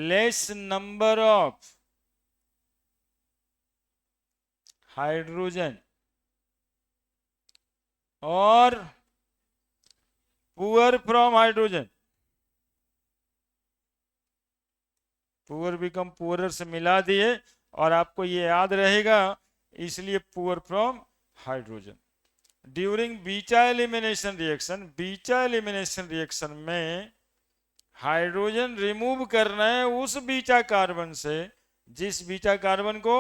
less number of hydrogen or poor from hydrogen, poor become poorer से मिला दिए, और आपको ये याद रहेगा, इसलिए poor from hydrogen. During beta elimination reaction, beta elimination reaction में हाइड्रोजन रिमूव करना है उस बीटा कार्बन से जिस बीटा कार्बन को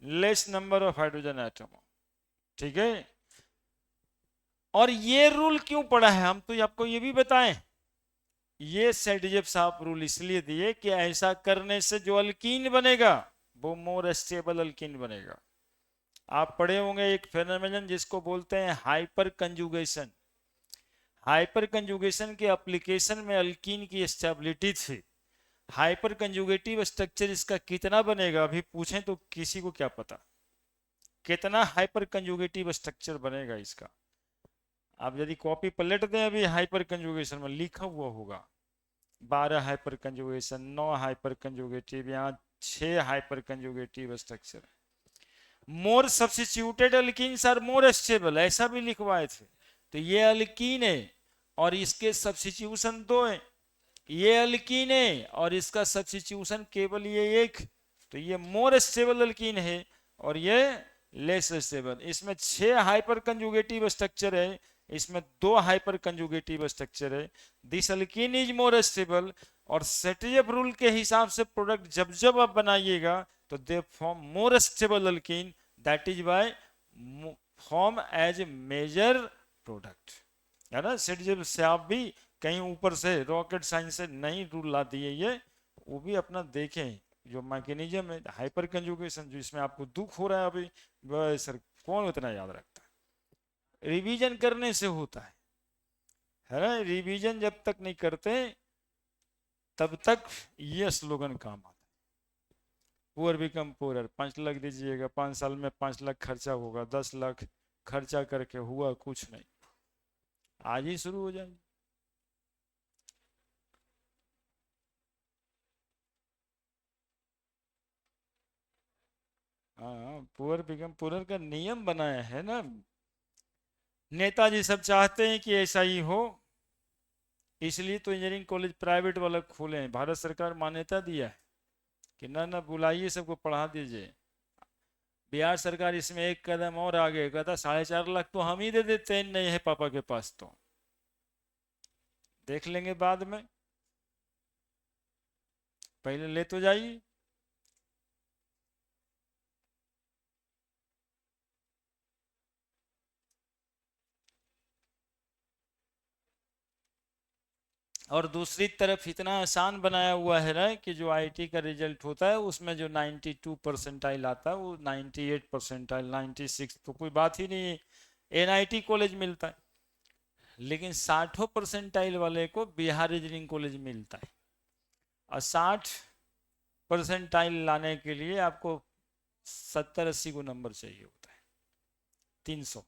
less number of hydrogen atom हो। ठीक है, और ये रूल क्यों पड़ा है हम तो आपको ये भी बताएं। ये सेठजेब साहब रूल इसलिए दिए कि ऐसा करने से जो अल्कीन बनेगा वो मोर स्टेबल अल्कीन बनेगा। आप पढ़े होंगे एक फेनोमेनन जिसको बोलते हैं हाइपर कंजुगेशन। हाइपर कंजुगेशन के एप्लीकेशन में अल्कीन की स्टेबिलिटी थी। हाइपर कंजुगेटिव स्ट्रक्चर इसका कितना बनेगा अभी पूछें तो किसी को क्या पता, कितना हाइपर कंजुगेटिव स्ट्रक्चर बनेगा इसका। आप यदि कॉपी पलट दें अभी हाइपर कंजुगेशन में लिखा हुआ होगा 12 हाइपर कंजुगेशन, 9 हाइपर कंजुगेटिव, यहाँ 6 hyperconjugative structure. More substituted alkenes are more stable, ऐसा भी लिखवाए थे। तो ये अल्कीन है और इसके सब्सिट्यूशन 2 है, ये अल्कीन है और इसका सब्सिट्यूशन केवल ये 1, तो ये मोर स्टेबल अल्कीन है और ये लेस स्टेबल। इसमें 6 हाइपर कंजुगेटिव स्ट्रक्चर है, इसमें 2 हाइपर कंजुगेटिव स्ट्रक्चर है। This alkene is more stable, और सेठजेब रूल के हिसाब से प्रोडक्ट जब जब आप बनाइएगा तो they form more stable alkene, that is by form as major product, है ना। सेठजेब से आप भी कहीं ऊपर से रॉकेट साइंस से नई रूल ला दिए, ये वो भी अपना देखें जो मैकेनिज्म है हाइपर कंजुगेशन, जो इसमें आपको दुख हो रहा है अभी, वह सर कौन उतना याद रखता है। रिवीजन करने से होता है ना। रिवीजन जब तक नहीं करते तब तक ये स्लोगन काम आता है, पुअर बिकम पुअरर। 5 लाख दीजिएगा, 5 साल में 5 लाख खर्चा होगा, 10 लाख खर्चा करके हुआ कुछ नहीं, आज ही शुरू हो जाएगी। हाँ, पुअर बिकम पुअरर का नियम बनाया है ना। नेताजी सब चाहते हैं कि ऐसा ही हो, इसलिए तो इंजीनियरिंग कॉलेज प्राइवेट वाला खोले हैं, भारत सरकार मान्यता दिया है कि ना ना बुलाइए सबको पढ़ा दीजिए। बिहार सरकार इसमें एक कदम और आगे, कहता 4.5 लाख तो हम ही दे देते हैं, नहीं है पापा के पास तो देख लेंगे बाद में, पहले ले तो जाइए। और दूसरी तरफ इतना आसान बनाया हुआ है ना कि जो आईटी का रिजल्ट होता है उसमें जो 92 परसेंटाइल आता है वो 98 परसेंटाइल 96 तो कोई बात ही नहीं है, एनआईटी कॉलेज मिलता है। लेकिन 60 परसेंटाइल वाले को बिहार इंजीनियरिंग कॉलेज मिलता है। और 60 परसेंटाइल लाने के लिए आपको 70-80 को नंबर चाहिए होता है 300।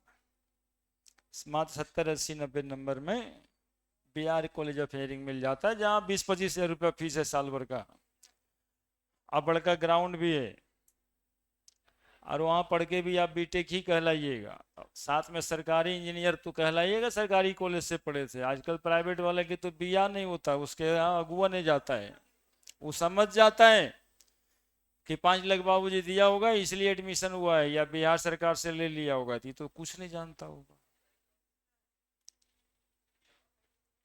मात्र 70-80-90 नंबर में बिहार कॉलेज ऑफ इंजीनियरिंग मिल जाता है, जहाँ 20-25 हज़ार रुपया फीस है साल भर का। अब बड़का ग्राउंड भी है, और वहाँ पढ़ के भी आप बीटेक ही कहलाइएगा, साथ में सरकारी इंजीनियर तो कहलाइएगा, सरकारी कॉलेज से पढ़े थे। आजकल प्राइवेट वाले के तो बिया नहीं होता, उसके यहाँ अगुआ नहीं जाता है। वो समझ जाता है कि 5 लाख बाबूजी दिया होगा इसलिए एडमिशन हुआ है, या बिहार सरकार से ले लिया होगा, तो कुछ नहीं जानता होगा।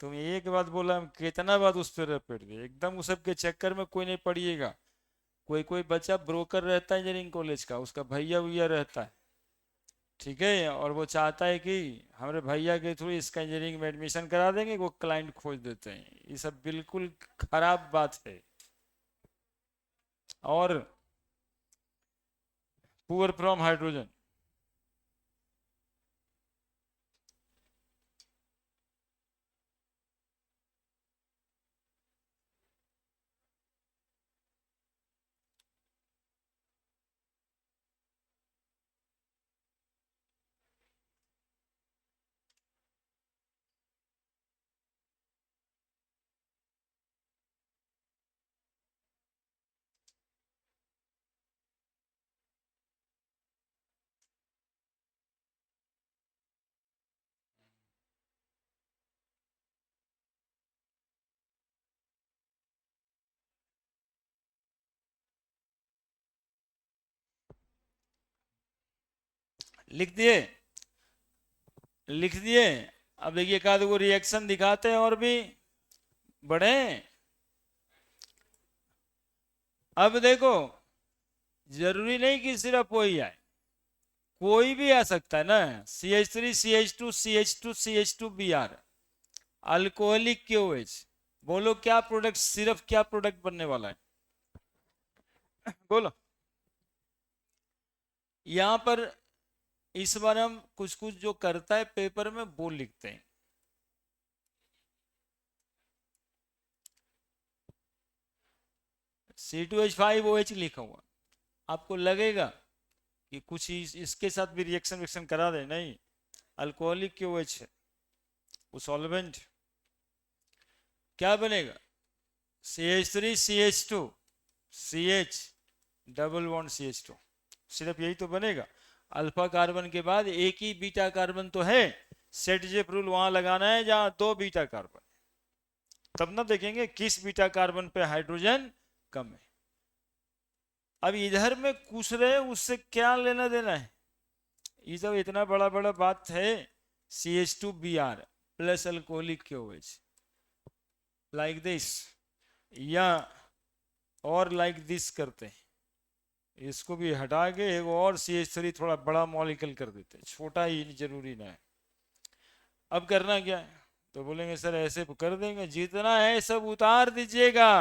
तुम एक बात बोला, हम कितना बात उस पर रपेट दे, एकदम उस सब के चक्कर में कोई नहीं पड़िएगा। कोई कोई बच्चा ब्रोकर रहता है इंजीनियरिंग कॉलेज का, उसका भैया भैया रहता है, ठीक है, और वो चाहता है कि हमारे भैया के थ्रू इसका इंजीनियरिंग में एडमिशन करा देंगे, वो क्लाइंट खोज देते हैं। ये सब बिल्कुल खराब बात है। और पुअर फ्रॉम हाइड्रोजन, लिख दिए, लिख दिए। अब देखिए एक आध वो रिएक्शन दिखाते हैं और भी बढ़े। अब देखो, जरूरी नहीं कि सिर्फ वही आए, कोई भी आ सकता है ना। CH3 CH2 CH2 CH2 Br, alcoholic KOH। बोलो क्या प्रोडक्ट, सिर्फ क्या प्रोडक्ट बनने वाला है, बोलो। यहां पर इस बार हम कुछ कुछ जो करता है पेपर में वो लिखते हैं। C2H5OH लिखा हुआ, आपको लगेगा कि कुछ इसके साथ भी रिएक्शन विक्शन करा दे, नहीं, अल्कोहलिक KOH है वो सॉल्वेंट। क्या बनेगा, CH3 CH2 CH double bond CH2, सिर्फ यही तो बनेगा। अल्फा कार्बन के बाद एक ही बीटा कार्बन तो है, सेट जेप रूल वहां लगाना है जहां दो बीटा कार्बन, तब ना देखेंगे किस बीटा कार्बन पे हाइड्रोजन कम है। अब इधर में कुछ रहे उससे क्या लेना देना है, ये सब इतना बड़ा बड़ा बात है। CH2Br plus alcoholic KOH like this, या और लाइक दिस करते हैं, इसको भी हटा के एक और CH3 थोड़ा बड़ा मॉलिक्यूल कर देते हैं, छोटा ही जरूरी ना है। अब करना क्या है, तो बोलेंगे सर ऐसे कर देंगे, जितना है सब उतार दीजिएगा,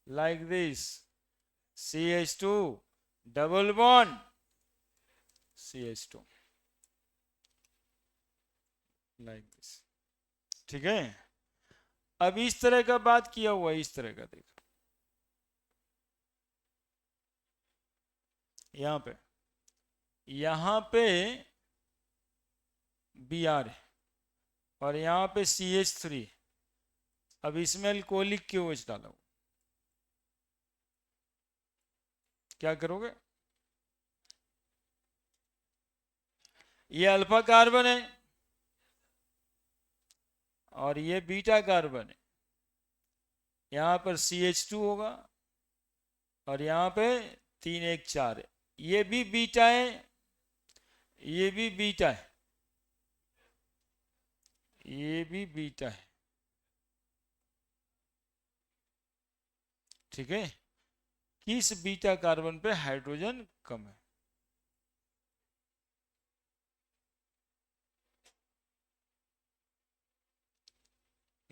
like this, CH2 double bond CH2 like this, ठीक है। अब इस तरह का बात किया हुआ है, इस तरह का देखो यहां पे Br है और यहाँ पे CH3। अब इसमें अल्कोहलिक KOH डाला हो, क्या करोगे, ये अल्फा कार्बन है और ये बीटा कार्बन है, यहाँ पर CH2 होगा और यहाँ पे 3 1 4 है, ये भी बीटा है, ये भी बीटा है, ये भी बीटा है, ठीक है। किस बीटा कार्बन पे हाइड्रोजन कम है,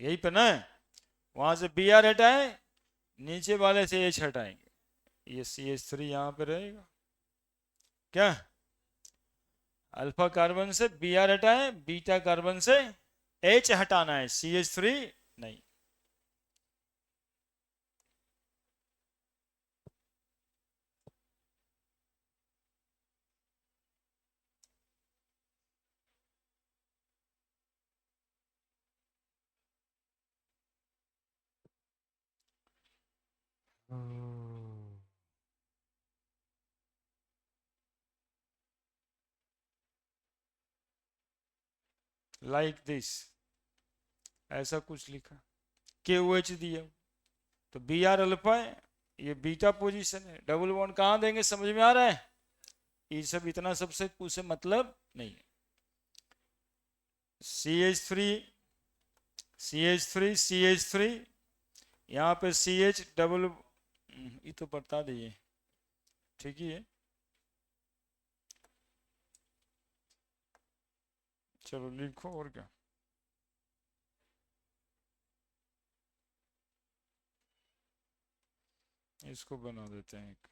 यही पे ना, वहां से बी आर हटाए, नीचे वाले से एच हटाएंगे, ये सी एच थ्री यहाँ पे रहेगा। क्या, अल्फा कार्बन से बी आर हटाए, बीटा कार्बन से एच हटाना है, सी एच थ्री नहीं। लाइक दिस, ऐसा कुछ लिखा, के ओ एच दिया, तो बी आर अल्फा है, ये बीटा पोजीशन है, डबल बॉन्ड कहाँ देंगे, समझ में आ रहा है। ये सब इतना सबसे पूछे मतलब नहीं है। C H three, C H three, C H three, यहाँ पे सी एच डबल, ये तो बता दिए, ठीक ही है। चलो लिखो और क्या, इसको बना देते हैं एक।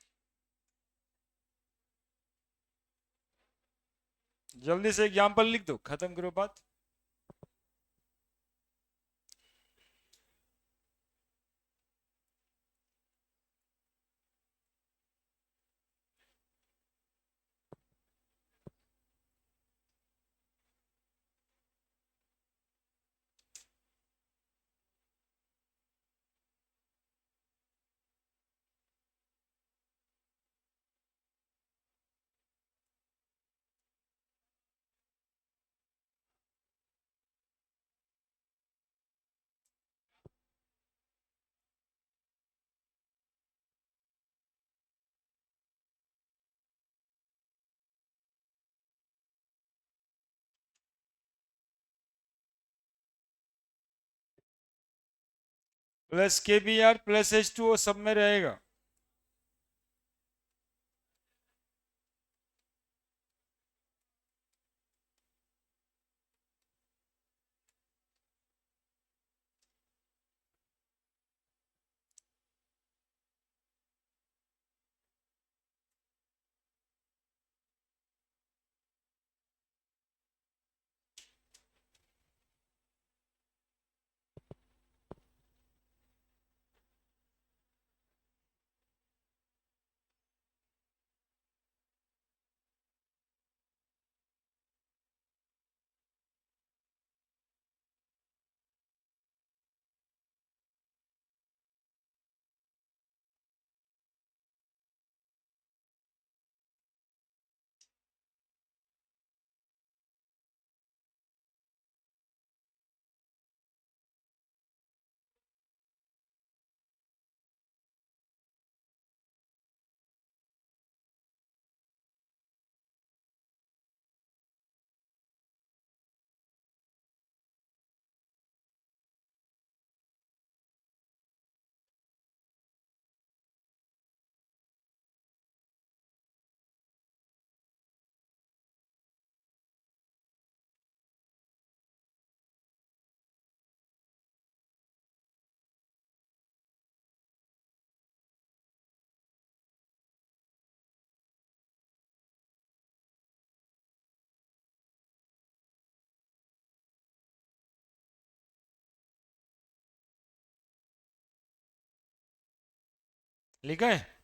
जल्दी से एग्जाम्पल लिख दो, खत्म करो बात। Plus K B R plus H two O सब में रहेगा। लिखा है।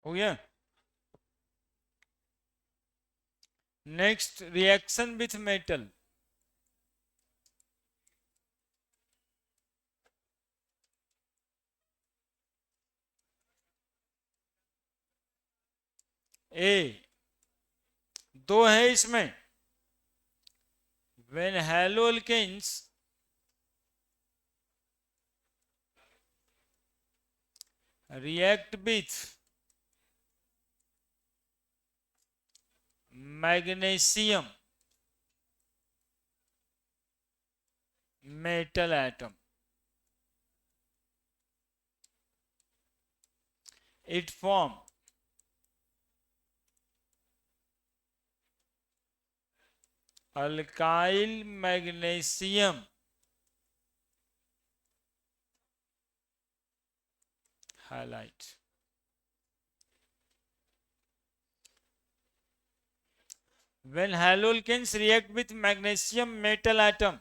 हो गया। Next, reaction with metal. A, दो है इसमें। When haloalkanes react with magnesium metal atom, it form alkyl magnesium halide. When haloalkanes react with magnesium metal atom,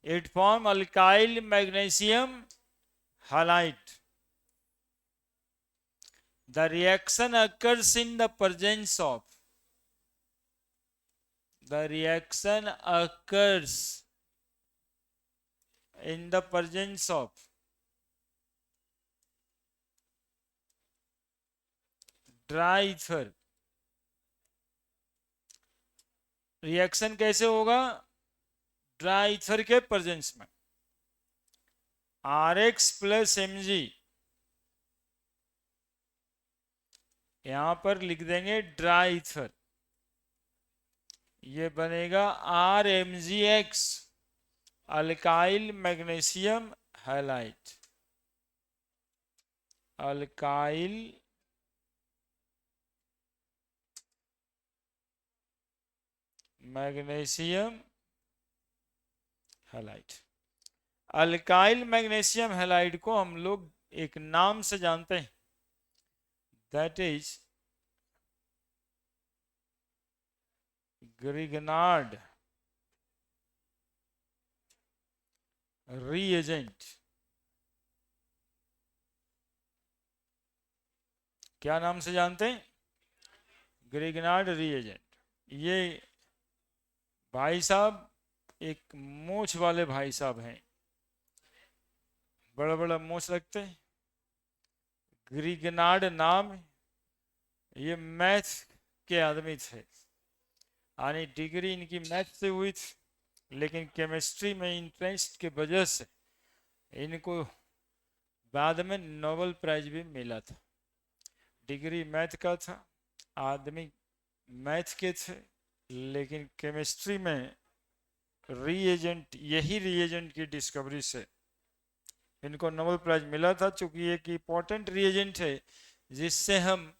it form alkyl magnesium halide. The reaction occurs in the presence of, the reaction occurs in the presence of dry ether. Reaction कैसे होगा? Dry ether के presence में। RX plus Mg, यहां पर लिख देंगे dry ether, ये बनेगा RMgX, alkyl magnesium halide, alkyl magnesium halide. Alkyl magnesium halide को हम लोग एक नाम से जानते हैं, दैट इज ग्रिगनार्ड रीएजेंट। क्या नाम से जानते हैं? Grignard reagent. ये भाई साहब एक मूछ वाले भाई साहब हैं, बड़ा बड़ा मूछ रखते हैं, ग्रिगनार्ड नाम। ये मैथ के आदमी थे, यानी डिग्री इनकी मैथ से हुई थी, लेकिन केमिस्ट्री में इंटरेस्ट के वजह से इनको बाद में नोबेल प्राइज भी मिला था। डिग्री मैथ का था, आदमी मैथ के थे, लेकिन केमिस्ट्री में रीएजेंट, यही रीएजेंट की डिस्कवरी से इनको नोबेल प्राइज मिला था। चूंकि एक इंपॉर्टेंट रीएजेंट है जिससे हम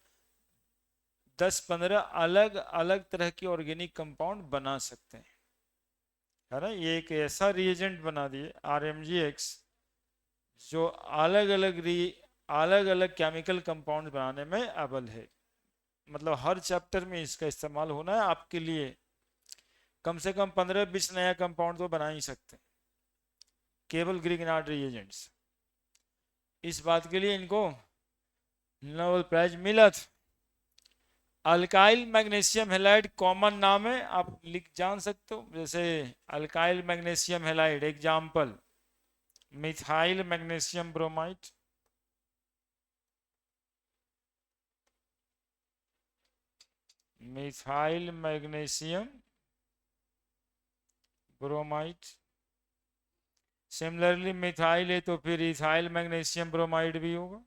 10-15 अलग अलग तरह के ऑर्गेनिक कंपाउंड बना सकते हैं, है ना। ये एक ऐसा रीएजेंट बना दिए RMgX जो अलग अलग केमिकल कंपाउंड बनाने में अव्वल है। मतलब हर चैप्टर में इसका इस्तेमाल होना है। आपके लिए कम से कम 15-20 नया कंपाउंड तो बना ही सकते हैं, केवल ग्रिगनार्ड रीएजेंट्स। इस बात के लिए इनको नोबेल प्राइज मिला था। अल्काइल मैग्नीशियम हैलाइड कॉमन नाम है, आप लिख जान सकते हो, जैसे alkyl magnesium halide, example methyl magnesium bromide, methyl magnesium bromide. Similarly methyl है तो फिर इथाइल मैग्नीशियम ब्रोमाइड भी होगा।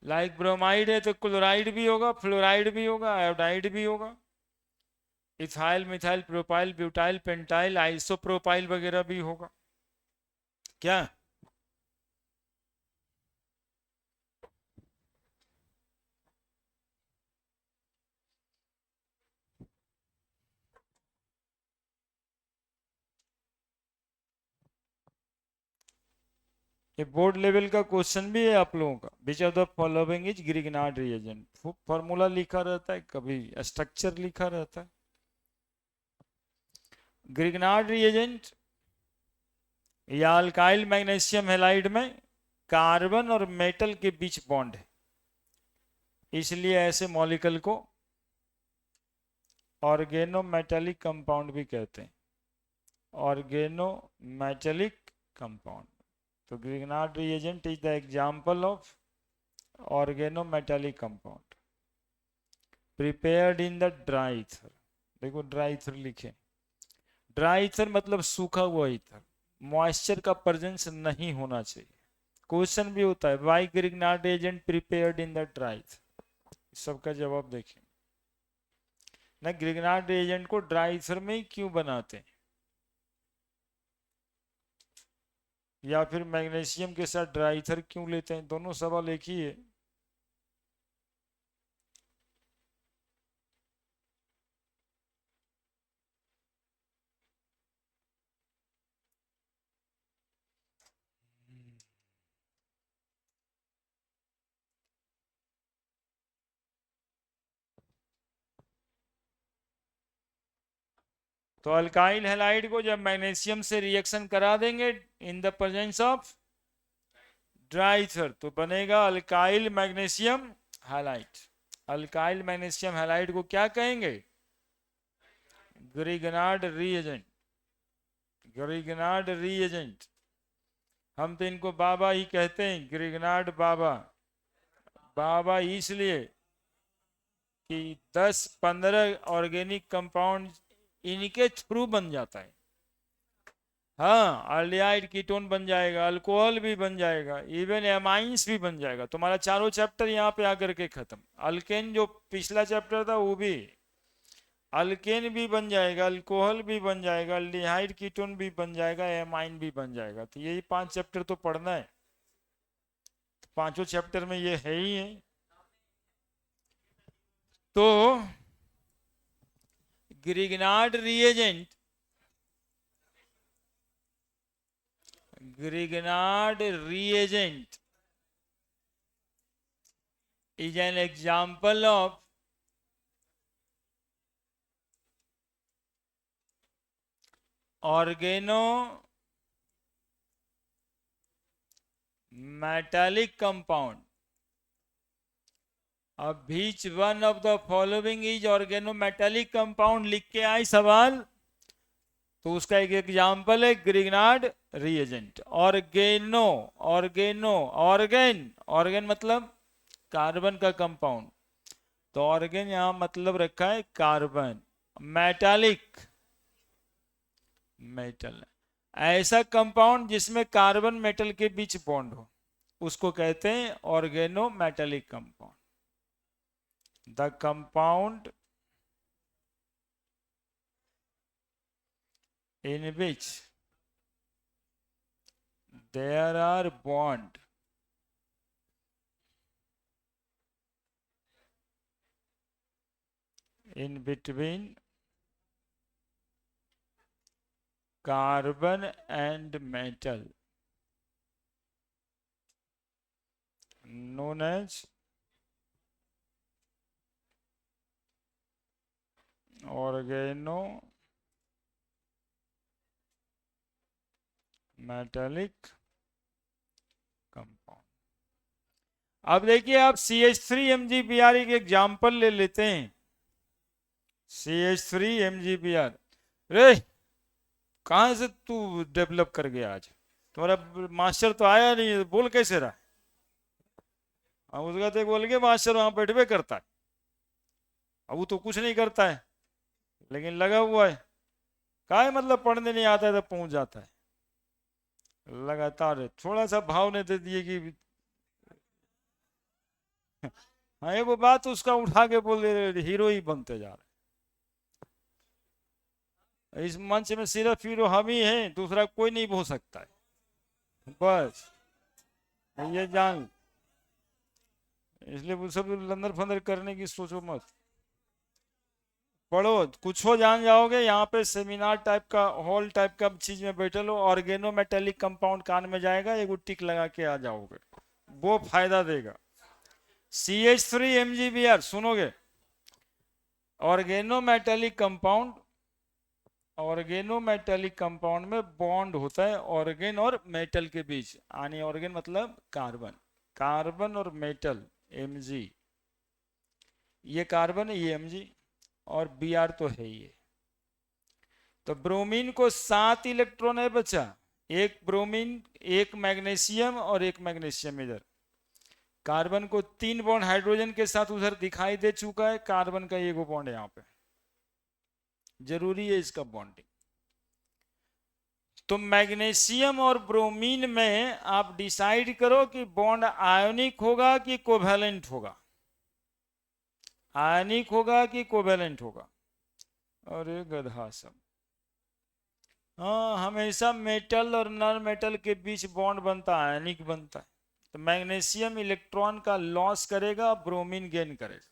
लाइक ब्रोमाइड है तो क्लोराइड भी होगा, फ्लोराइड भी होगा, आयोडाइड भी होगा, ethyl methyl propyl butyl pentyl isopropyl वगैरह भी होगा। क्या? ये बोर्ड लेवल का क्वेश्चन भी है आप लोगों का। Which of the following is Grignard reagent. Formula लिखा रहता है, कभी स्ट्रक्चर लिखा रहता है। ग्रिगनार्ड रिएजेंट या अल्काइल मैग्नीशियम हैलाइड में कार्बन और मेटल के बीच बॉन्ड है, इसलिए ऐसे मॉलिक्यूल को ऑर्गेनोमेटेलिक कंपाउंड भी कहते हैं, ऑर्गेनोमेटेलिक कंपाउंड। तो Grignard reagent is the example of organometallic compound prepared in the dry ether. देखो ड्राई ईथर लिखे, ड्राई ईथर मतलब सूखा हुआ ईथर, मॉइस्चर का प्रेजेंस नहीं होना चाहिए। क्वेश्चन भी होता है why Grignard agent prepared in the dry ether, सबका जवाब देखें ना, ग्रिग्नार्ड एजेंट को ड्राई ईथर में ही क्यों बनाते हैं, या फिर मैग्नीशियम के साथ ड्राई ईथर क्यों लेते हैं, दोनों सवाल एक ही है। तो अल्काइल हैलाइड को जब मैग्नीशियम से रिएक्शन करा देंगे इन the presence of dry ether तो बनेगा alkyl magnesium halide. Alkyl magnesium halide को क्या कहेंगे, ग्रिग्नार्ड रीएजेंट, ग्रिग्नार्ड रीएजेंट। हम तो इनको बाबा ही कहते हैं, ग्रिग्नार्ड बाबा। बाबा इसलिए कि 10-15 ऑर्गेनिक कंपाउंड इनके थ्रू बन जाता है। हाँ, अल्डिहाइड कीटोन बन जाएगा, अल्कोहल भी बन जाएगा, इवन एमाइंस भी बन जाएगा। तुम्हारा चारों चैप्टर यहाँ पे आकर के खत्म। अल्केन जो पिछला चैप्टर था वो भी, अल्केन भी बन जाएगा, अल्कोहल भी बन जाएगा, अल्डिहाइड कीटोन भी बन जाएगा, एमाइन भी बन जाएगा। तो यही 5 चैप्टर तो पढ़ना है, तो पांचों चैप्टर में ये है ही है। तो Grignard reagent, Grignard reagent is an example of organometallic compound. अब which one of the following is organometallic compound लिख के आए सवाल, तो उसका एक एग्जाम्पल है Grignard reagent. Organo, organo, organ, organ मतलब कार्बन का कंपाउंड, तो ऑर्गेन यहां मतलब रखा है कार्बन। मेटालिक, मेटल, ऐसा कंपाउंड जिसमें कार्बन मेटल के बीच बॉन्ड हो उसको कहते हैं organo metallic compound. The compound in which there are bond in between carbon and metal known as organometallic compound. अब देखिए आप CH3MgBr के एग्जाम्पल ले लेते हैं। CH3MgBr, रे कहां से तू डेवलप कर गया आज, तुम्हारा मास्टर तो आया नहीं, बोल कैसे रहा। हम उसका तो बोल के मास्टर वहां बैठवे करता है, अब वो तो कुछ नहीं करता है लेकिन लगा हुआ है। काय मतलब पढ़ने नहीं आता है तो पहुंच जाता है लगातार। थोड़ा सा भाव ने दे दिए कि हाँ, वो बात उसका उठा के बोल दे, हीरो ही बनते जा रहे। इस मंच में सिर्फ हीरो हम ही हैं, दूसरा कोई नहीं हो सकता है, बस ये जान। इसलिए वो सब लंदर फंदर करने की सोचो मत, पढ़ो, कुछ हो जान जाओगे। यहाँ पे सेमिनार टाइप का, हॉल टाइप का चीज में बैठे लो, ऑर्गेनोमेटेलिक कंपाउंड कान में जाएगा, एक टिक लगा के आ जाओगे, वो फायदा देगा। CH3MgBr सुनोगे, organometallic compound organo metallic compound में बॉन्ड होता है ऑर्गेन और मेटल के बीच, यानी ऑर्गेन मतलब कार्बन, कार्बन और मेटल Mg, ये कार्बन है ये Mg, और Br तो है ही है। तो ब्रोमीन को 7 इलेक्ट्रॉन है बचा, एक ब्रोमीन एक मैग्नीशियम और एक मैग्नीशियम इधर। कार्बन को 3 बॉन्ड हाइड्रोजन के साथ उधर दिखाई दे चुका है, कार्बन का एक बॉन्ड यहाँ पे, जरूरी है इसका बॉन्डिंग। तो मैग्नीशियम और ब्रोमीन में आप डिसाइड करो कि बॉन्ड आयोनिक होगा कि कोवैलेंट होगा, आयनिक होगा कि कोवैलेंट होगा। अरे गधा सब, हाँ हमेशा मेटल और नॉन मेटल के बीच बॉन्ड बनता है, आयनिक बनता है। तो मैग्नीशियम इलेक्ट्रॉन का लॉस करेगा, ब्रोमीन गेन करेगा,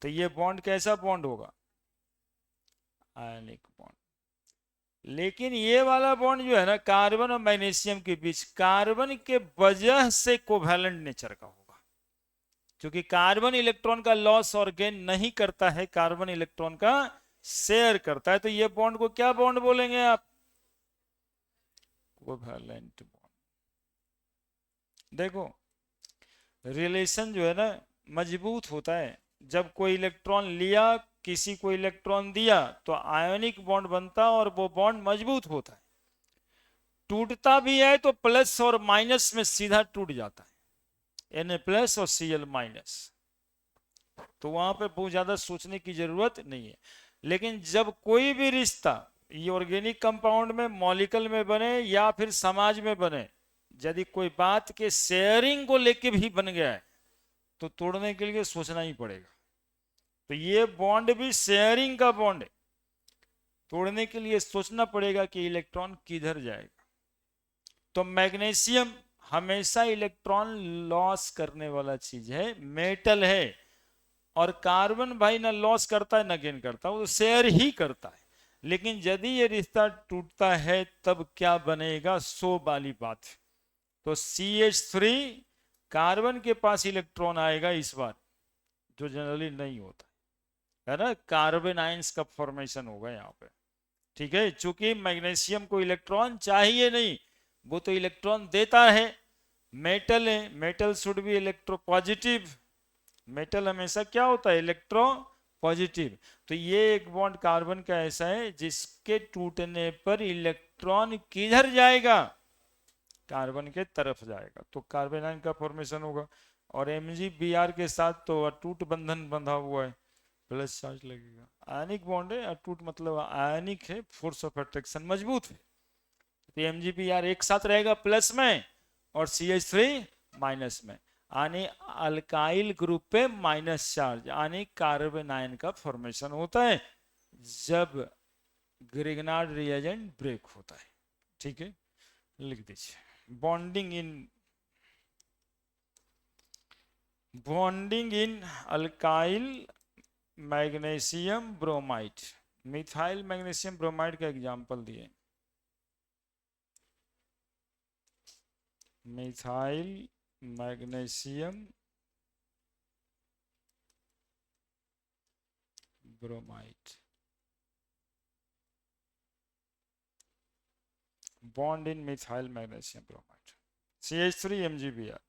तो ये बॉन्ड कैसा बॉन्ड होगा, आयनिक बॉन्ड। लेकिन ये वाला बॉन्ड जो है ना कार्बन और मैग्नीशियम के बीच, कार्बन के वजह से कोवैलेंट नेचर का होगा, क्योंकि कार्बन इलेक्ट्रॉन का लॉस और गेन नहीं करता है, कार्बन इलेक्ट्रॉन का शेयर करता है। तो ये बॉन्ड को क्या बॉन्ड बोलेंगे आप, कोवैलेंट बॉन्ड। देखो रिलेशन जो है ना मजबूत होता है, जब कोई इलेक्ट्रॉन लिया किसी को इलेक्ट्रॉन दिया तो आयोनिक बॉन्ड बनता और वो बॉन्ड मजबूत होता है। टूटता भी है तो प्लस और माइनस में सीधा टूट जाता है, Na प्लस और Cl माइनस, तो वहां पे बहुत ज्यादा सोचने की जरूरत नहीं है। लेकिन जब कोई भी रिश्ता ये ऑर्गेनिक कंपाउंड में मॉलिक्यूल में बने या फिर समाज में बने, यदि कोई बात के शेयरिंग को लेके भी बन गया है तो तोड़ने के लिए सोचना ही पड़ेगा। तो ये बॉन्ड भी शेयरिंग का बॉन्ड है, तोड़ने के लिए सोचना पड़ेगा कि इलेक्ट्रॉन किधर जाएगा। तो मैग्नीशियम हमेशा इलेक्ट्रॉन लॉस करने वाला चीज है, मेटल है। और कार्बन भाई ना लॉस करता है ना गेन करता है, वो शेयर ही करता है। लेकिन यदि ये रिश्ता टूटता है तब क्या बनेगा, सो वाली बात। तो CH3 कार्बन के पास इलेक्ट्रॉन आएगा इस बार, जो जनरली नहीं होता है ना, कार्बन आयंस का फॉर्मेशन होगा यहाँ पे। ठीक है, चूंकि मैग्नीशियम को इलेक्ट्रॉन चाहिए नहीं, वो तो इलेक्ट्रॉन देता है, मेटल है, metal should be electro positive, metal हमेशा क्या होता है, इलेक्ट्रो पॉजिटिव। तो ये एक बॉन्ड कार्बन का ऐसा है जिसके टूटने पर इलेक्ट्रॉन किधर जाएगा, कार्बन के तरफ जाएगा, तो कार्बन आयन का फॉर्मेशन होगा। और MgBr के साथ तो अटूट बंधन बंधा हुआ है, प्लस चार्ज लगेगा, आयनिक बॉन्ड है, अटूट मतलब आयनिक है, फोर्स ऑफ अट्रैक्शन मजबूत है। तो MgBr एक साथ रहेगा प्लस में और CH3 माइनस में, यानी अल्काइल ग्रुप पे माइनस चार्ज, यानी कार्बन आयन का फॉर्मेशन होता है जब ग्रिग्नार्ड रिएजेंट ब्रेक होता है। ठीक है, लिख दीजिए bonding in alkyl magnesium bromide, methyl magnesium bromide का एग्जांपल दिए, methyl magnesium bromide, bond in methyl magnesium bromide, CH3 MgBr।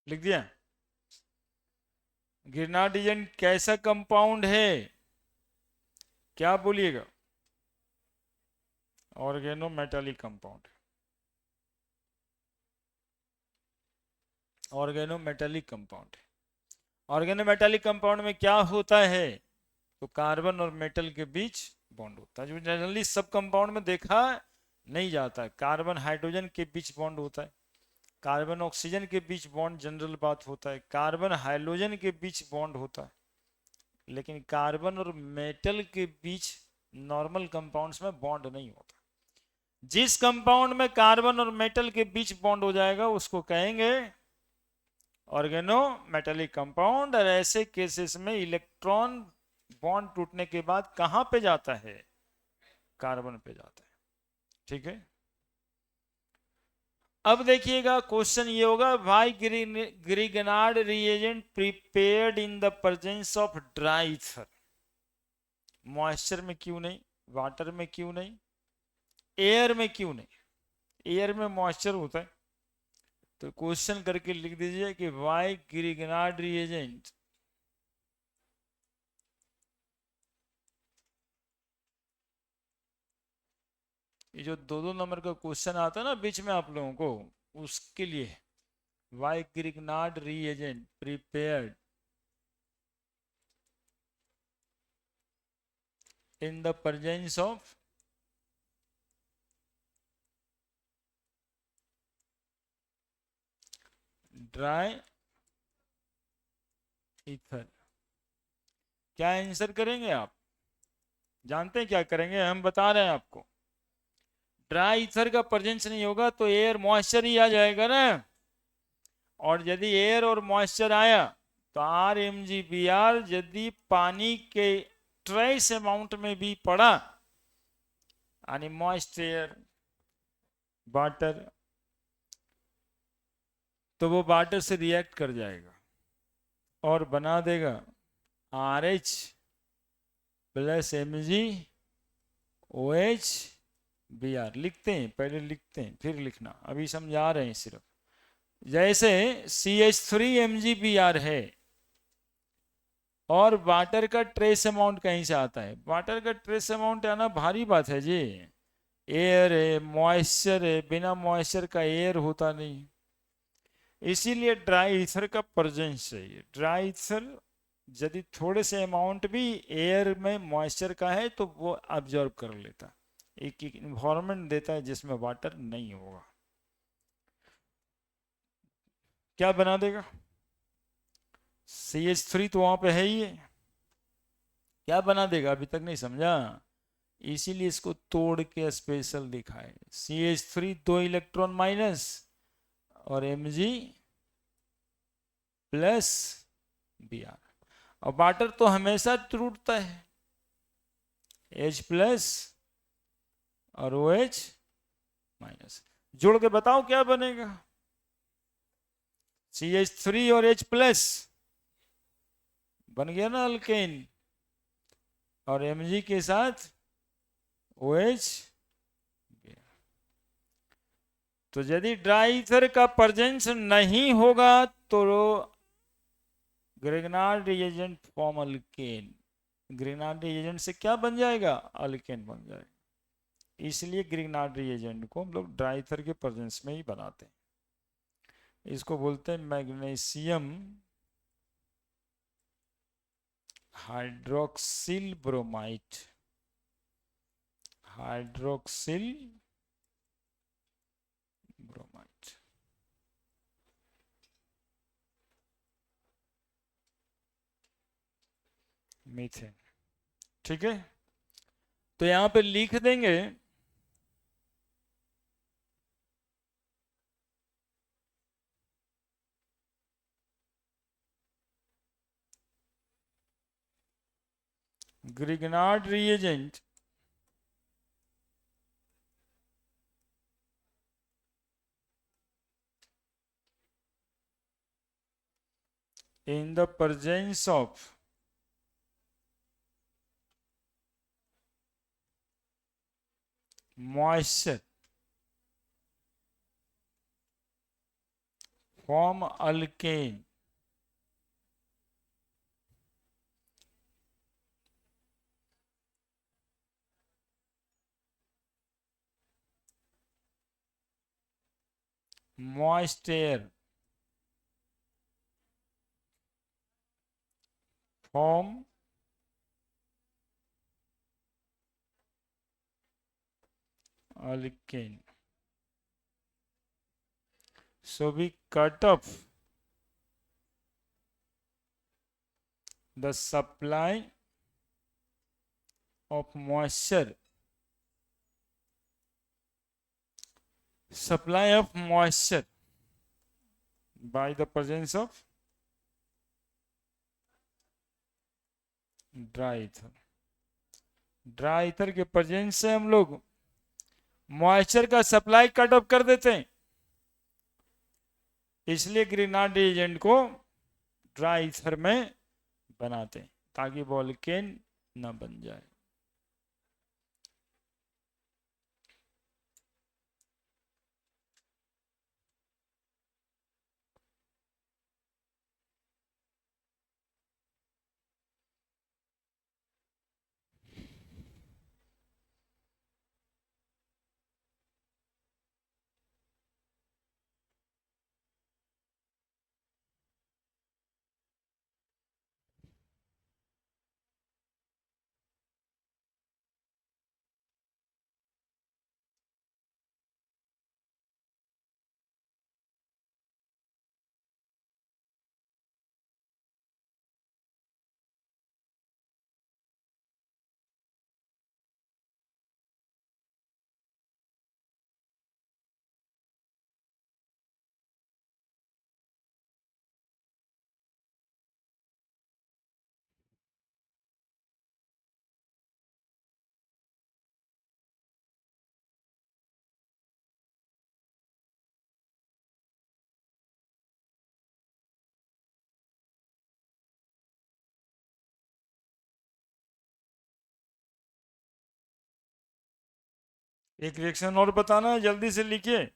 लिख दिया। ग्रेनाड एजेंट कैसा कंपाउंड है, क्या बोलिएगा? Organometallic compound. Organometallic compound. Organometallic compound में क्या होता है, तो कार्बन और मेटल के बीच बॉन्ड होता है, जो जनरली सब कंपाउंड में देखा नहीं जाता है। कार्बन हाइड्रोजन के बीच बॉन्ड होता है, कार्बन ऑक्सीजन के बीच बॉन्ड जनरल बात होता है, कार्बन हाइड्रोजन के बीच बॉन्ड होता है, लेकिन कार्बन और मेटल के बीच नॉर्मल कंपाउंड्स में बॉन्ड नहीं होता। जिस कंपाउंड में कार्बन और मेटल के बीच बॉन्ड हो जाएगा उसको कहेंगे ऑर्गेनोमेटालिक कंपाउंड। और ऐसे केसेस में इलेक्ट्रॉन बॉन्ड टूटने के बाद कहां पे जाता है, कार्बन पे जाता है। ठीक है, अब देखिएगा क्वेश्चन ये होगा, why Grignard reagent prepared in the presence of dry ether. Moisture में क्यों नहीं, वाटर में क्यों नहीं, एयर में क्यों नहीं? एयर में मॉइस्चर होता है, तो क्वेश्चन करके लिख दीजिए कि व्हाई ग्रिगनार्ड रिएजेंट ये जो दो दो नंबर का क्वेश्चन आता है ना बीच में आप लोगों को, उसके लिए why Grignard reagent prepared in the presence of dry ether. क्या आंसर करेंगे आप, जानते हैं क्या करेंगे, हम बता रहे हैं आपको। ड्राई ईथर का प्रेजेंस नहीं होगा तो एयर मॉइस्चर ही आ जाएगा ना, और यदि एयर और मॉइस्चर आया तो R M G B R यदि पानी के ट्रेस अमाउंट में भी पड़ा, यानी मॉइस्ट एयर वाटर, तो वो वाटर से रिएक्ट कर जाएगा और बना देगा R H plus M G O H B R. लिखते हैं, पहले लिखते हैं फिर लिखना, अभी समझा रहे हैं सिर्फ। जैसे C H three M G B R है और वाटर का ट्रेस अमाउंट कहीं से आता है, वाटर का ट्रेस अमाउंट आना भारी बात है जी। एयर है, मॉइस्चर है, बिना मॉइस्चर का एयर होता नहीं, इसीलिए ड्राई ईथर का प्रेजेंस चाहिए। ड्राई ईथर यदि थोड़े से अमाउंट भी एयर में मॉइस्चर का है तो वो ऑब्जर्व कर लेता, एक इन्वायरमेंट देता है जिसमें वाटर नहीं होगा। क्या बना देगा, सी एच थ्री तो वहां पे है ही है, क्या बना देगा अभी तक नहीं समझा, इसीलिए इसको तोड़ के स्पेशल दिखाए। C H three 2 electron minus और M G plus B R, और वाटर तो हमेशा टूटता है, एच प्लस और ओ एच माइनस, जोड़ के बताओ क्या बनेगा, सी एच थ्री और एच प्लस बन गया ना अल्केन, और एम जी के साथ ओ एच। तो यदि ड्राई ईथर का प्रेजेंस नहीं होगा तो Grignard reagent form alkane, Grignard reagent से क्या बन जाएगा, अल्केन बन जाएगा। इसलिए ग्रिगनार्ड रिएजेंट को हम लोग ड्राई ईथर के प्रेजेंस में ही बनाते हैं। इसको बोलते हैं magnesium hydroxyl bromide, hydroxyl bromide, methane. ठीक है, तो यहां पे लिख देंगे Grignard reagent in the presence of moisture form alkane. Moist air form alkane. So we cut off the supply of moisture, by the presence of dry ether. Dry ether के presence से हम लोग मॉइस्चर का supply cut off कर देते हैं, इसलिए ग्रिनार्ड agent को ड्राई ईथर में बनाते हैं ताकि वोल्केन न बन जाए. एक रिएक्शन और बताना है, जल्दी से लिखिए.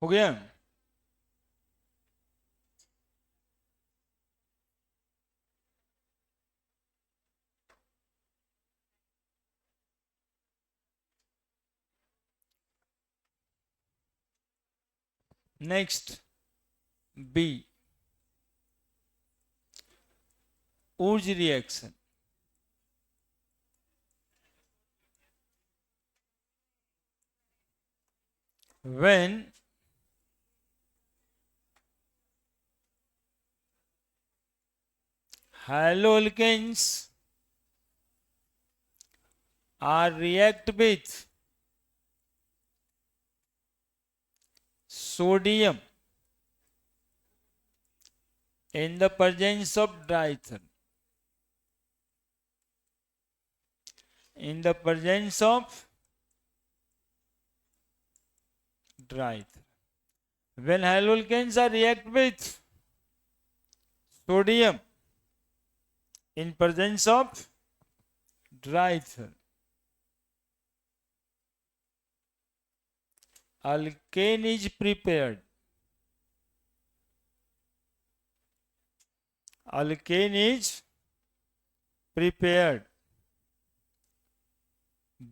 हो गया. Next B, Wurtz reaction. When haloalkanes are react with sodium in the presence of diether, in the presence of diether, when haloalkanes are react with sodium in presence of diether, alkane is prepared. Alkane is prepared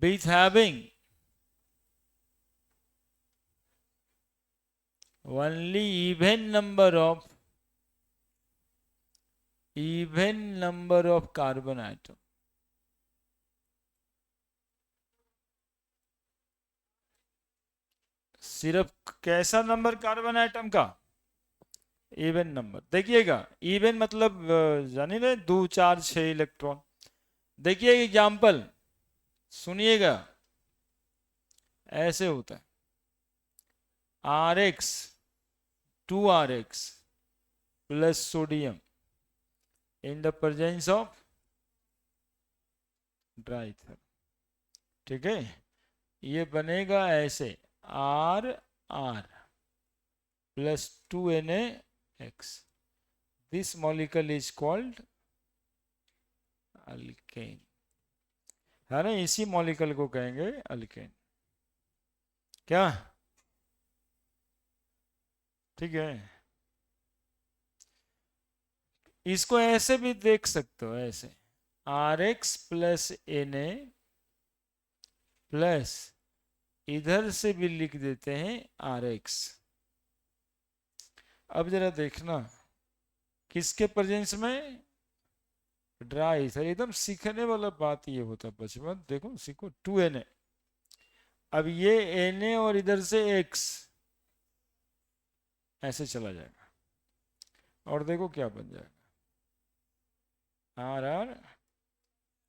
with having only even number of carbon atom. सिर्फ कैसा number carbon atom का? Even number. देखिएगा, even मतलब जानी ना, 2 4 6 electron. देखिए example, सुनिएगा, ऐसे होता है RX 2RX plus sodium in the presence of dry ether. ठीक है, ये बनेगा ऐसे RR plus 2NaX। This molecule is called alkane, है ना? इसी मॉलिक्यूल को कहेंगे अल्केन। क्या? ठीक है, इसको ऐसे भी देख सकते हो, ऐसे RX प्लस Na प्लस इधर से भी लिख देते हैं RX। अब जरा देखना किसके प्रेजेंस में? ड्राई सर, एकदम सीखने वाला बात ये होता है बचपन। देखो सीखो 2Na, अब ये Na और इधर से X ऐसे चला जाएगा और देखो क्या बन जाएगा, RR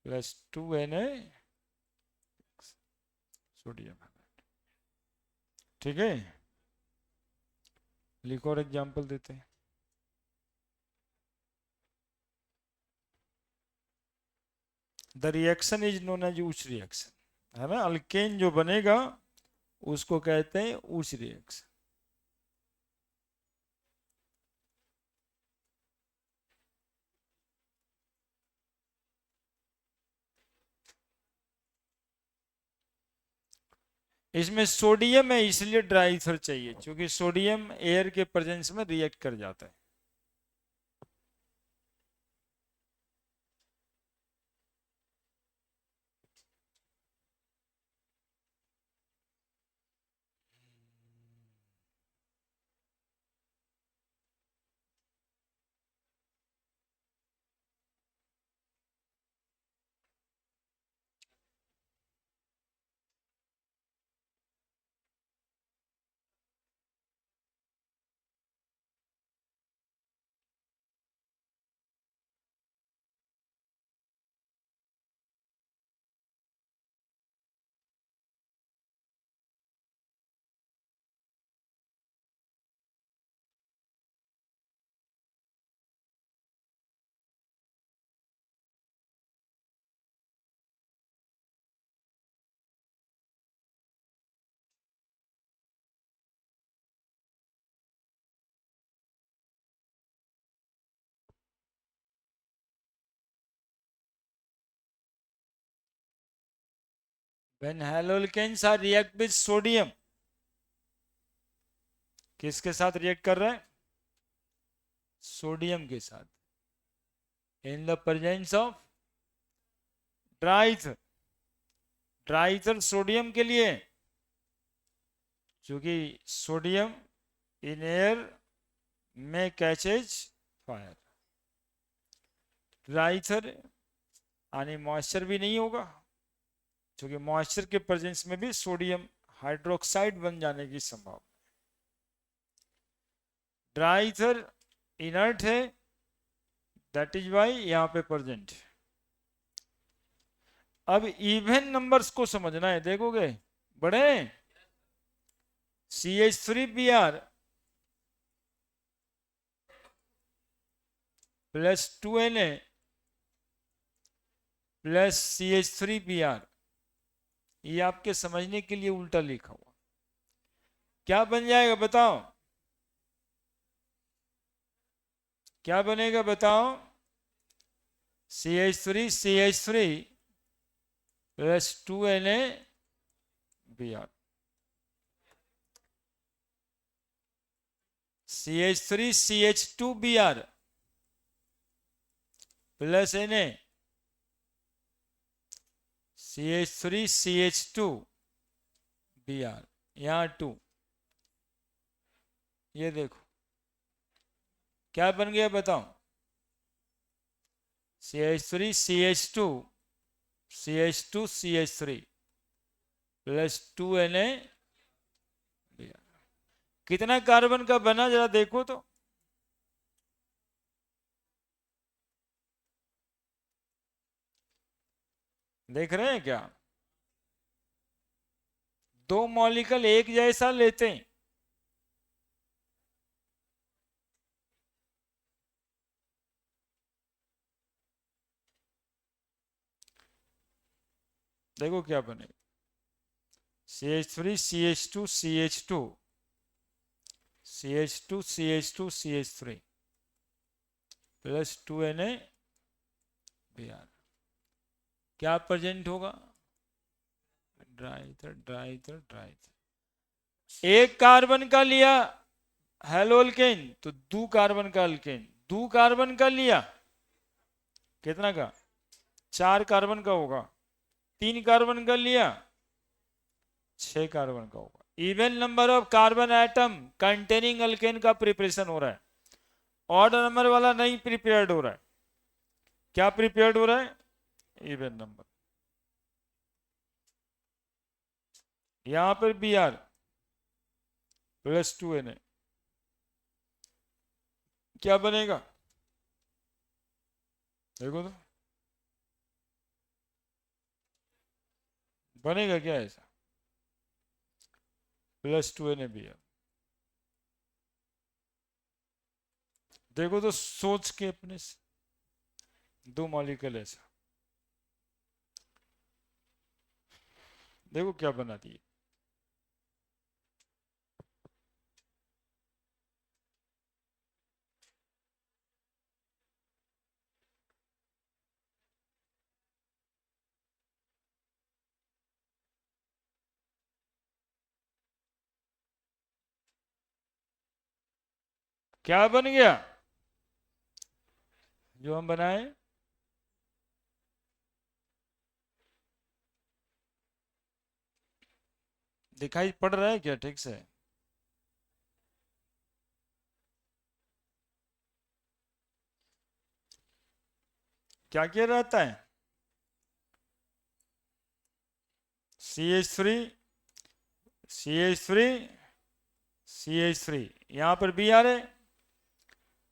प्लस 2Na सोडियम। ठीक है, लिखो और एग्जाम्पल देते हैं। The reaction is known as उच रिएक्शन, है ना? अल्केन जो बनेगा उसको कहते हैं उच रिएक्शन। इसमें सोडियम है इसलिए ड्राई ईथर चाहिए, क्योंकि सोडियम एयर के प्रेजेंस में रिएक्ट कर जाता है। When haloalkanes are react with sodium, किसके साथ रिएक्ट कर रहा है? सोडियम के साथ, in the presence of dry ether. Dry ether sodium के लिए, क्योंकि सोडियम इन एयर में कैचेज फायर। ड्राइथर यानी मॉइस्चर भी नहीं होगा, क्योंकि मॉइस्चर के प्रेजेंस में भी सोडियम हाइड्रोक्साइड बन जाने की संभावना। ड्राइथर इनर्ट है, दैट इज वाई यहां पे प्रेजेंट। अब इवन नंबर्स को समझना है, देखोगे बड़े CH3Br plus 2Na plus CH3Br, ये आपके समझने के लिए उल्टा लिखा हुआ, क्या बन जाएगा बताओ, क्या बनेगा बताओ? CH3 plus 2NaBr, CH2Br plus Na, CH2 यहाँ 2, ये देखो क्या बन गया बताओ? CH3 प्लस 2Na, कितना कार्बन का बना जरा देखो तो। देख रहे हैं क्या? दो मॉलिक्यूल एक जैसा लेते हैं, देखो क्या बनेगा। CH3 CH2 प्लस 2NaBr, क्या प्रेजेंट होगा? ड्राई। एक कार्बन का लिया हेलोल्केन तो दो कार्बन का अल्केन, दो कार्बन का लिया कितना का? 4 कार्बन का होगा। 3 कार्बन का लिया 6 कार्बन का होगा। Even number of carbon atom containing alkane का प्रिपरेशन हो रहा है, ऑड नंबर वाला नहीं प्रिपेयर्ड हो रहा है। क्या प्रिपेयर्ड हो रहा है? Even number. यहां पर Br प्लस 2Na, क्या बनेगा देखो तो, बनेगा क्या ऐसा? प्लस 2NaBr, देखो तो सोच के अपने से, दो मॉलिक्यूल ऐसा, देखो क्या बना दिए। क्या बन गया जो हम बनाए? दिखाई पड़ रहा है क्या ठीक से? क्या क्या रहता है? CH3 CH3 यहां पर Br है।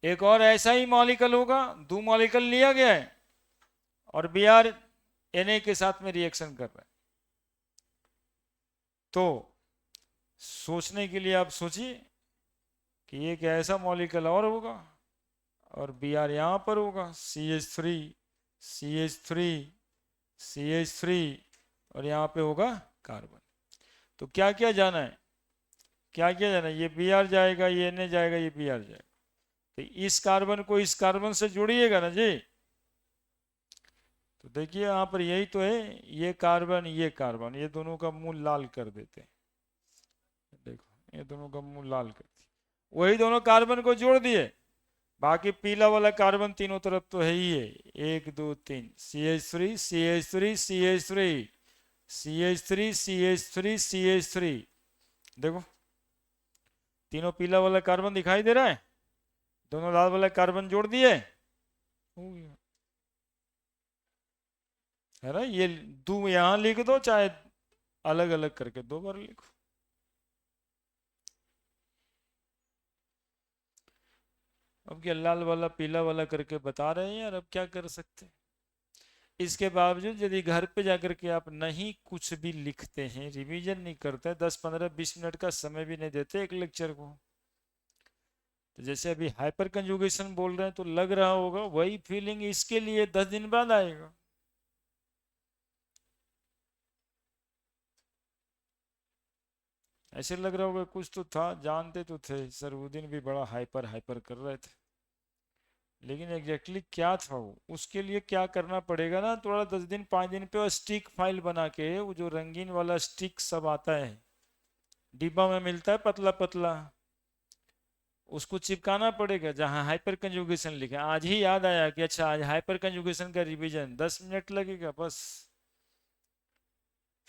एक और ऐसा ही मॉलिक्यूल होगा, दो मॉलिक्यूल लिया गया है और Br Na के साथ में रिएक्शन कर रहा है। तो सोचने के लिए आप सोचिए कि एक ऐसा मॉलिक्यूल और होगा और Br यहां पर होगा, CH3 और यहां पे होगा कार्बन। तो क्या क्या जाना है, क्या क्या जाना है? ये Br जाएगा, ये Na जाएगा, ये Br जाएगा। तो इस कार्बन को इस कार्बन से जोड़िएगा ना जी। तो देखिए यहां पर यही तो है, ये कार्बन ये दोनों का मुंह लाल कर देते हैं। देखो ये दोनों का मुंह लाल कर दिए, वही दोनों कार्बन को जोड़ दिए। बाकी पीला वाला कार्बन तीनों तरफ तो है ही है, 1 2 3, CH3 देखो तीनों पीला वाला कार्बन दिखाई दे रहा है, दोनों लाल वाला कार्बन जोड़ दिए, हो गया है ना। ये दो यहां लिख दो, चाहे अलग अलग करके 2 बार लिखो। अब क्या लाल वाला पीला वाला करके बता रहे हैं यार, अब क्या कर सकते हैं। इसके बावजूद यदि घर पे जाकर के आप नहीं कुछ भी लिखते हैं, रिवीजन नहीं करते, 10-15-20 मिनट का समय भी नहीं देते एक लेक्चर को, तो जैसे अभी हाइपर कंजुगेशन बोल रहे हैं तो लग रहा होगा वही फीलिंग इसके लिए 10 दिन बाद आएगा। ऐसे लग रहा होगा कुछ तो था, जानते तो थे सरूद्दीन भी बड़ा हाइपर हाइपर कर रहे थे, लेकिन एग्जैक्टली क्या था वो, उसके लिए क्या करना पड़ेगा ना, थोड़ा 10 दिन 5 दिन पे स्टिक फाइल बना के, वो जो रंगीन वाला स्टिक सब आता है डिब्बा में मिलता है पतला पतला, उसको चिपकाना पड़ेगा जहां हाइपर कंजुगेशन लिखा। आज ही याद आया कि अच्छा आज हाइपर कंजुगेशन का रिवीजन 10 मिनट लगेगा बस,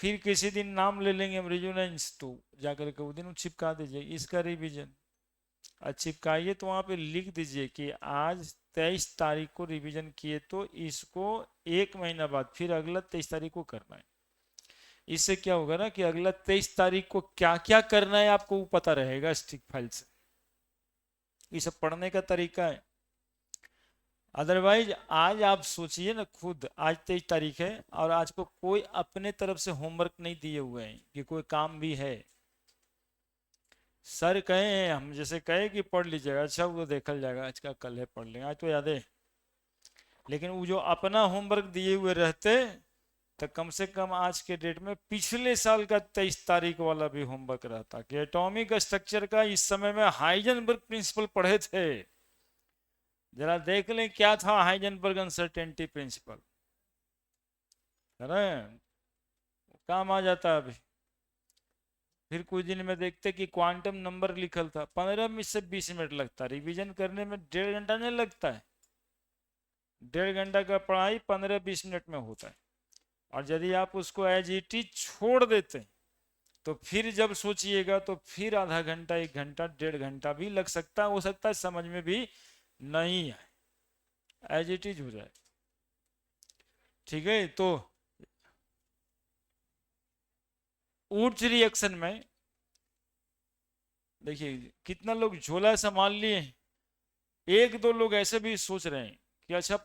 फिर किसी दिन नाम ले लेंगे हम रेजोनेंस, तो जाकर के वो दिन चिपका दीजिए इसका रिवीजन, और चिपकाइए तो वहां पे लिख दीजिए कि आज 23 तारीख को रिवीजन किए तो इसको 1 महीना बाद फिर अगला 23 तारीख को करना है। इससे क्या होगा ना कि अगला 23 तारीख को क्या क्या करना है आपको वो पता रहेगा स्टिक फाइल से। ये सब पढ़ने का तरीका है। अदरवाइज आज आप सोचिए ना खुद, आज 23 तारीख है और आज को कोई अपने तरफ से होमवर्क नहीं दिए हुए हैं कि कोई काम भी है, सर कहे हैं हम जैसे कहे कि पढ़ लीजिएगा, अच्छा वो देखा जाएगा आज का कल है पढ़ लेंगे, आज तो याद है, लेकिन वो जो अपना होमवर्क दिए हुए रहते तो कम से कम आज के डेट में पिछले साल का 23 तारीख वाला भी होमवर्क रहता कि एटॉमिक स्ट्रक्चर का इस समय में हाइजेनबर्ग प्रिंसिपल पढ़े थे, जरा देख लें क्या था हाइजेनबर्ग अनसर्टेनिटी प्रिंसिपल, है ना, काम आ जाता अभी। फिर कुछ दिन में देखते कि क्वांटम नंबर लिखल था, 15 से 20 मिनट लगता, रिवीजन करने में 1.5 घंटा नहीं लगता है, 1.5 घंटा का पढ़ाई 15-20 मिनट में होता है। और यदि आप उसको एज इट इज छोड़ देते तो फिर जब सोचिएगा तो फिर आधा घंटा 1 घंटा 1.5 घंटा भी लग सकता है, हो सकता है समझ में भी नहीं आए, एज इट इज हो जाए। ठीक है, तो ऊर्ज रिएक्शन में देखिए कितना लोग झोला संभाल लिए, एक दो लोग ऐसे भी सोच रहे हैं कि अच्छा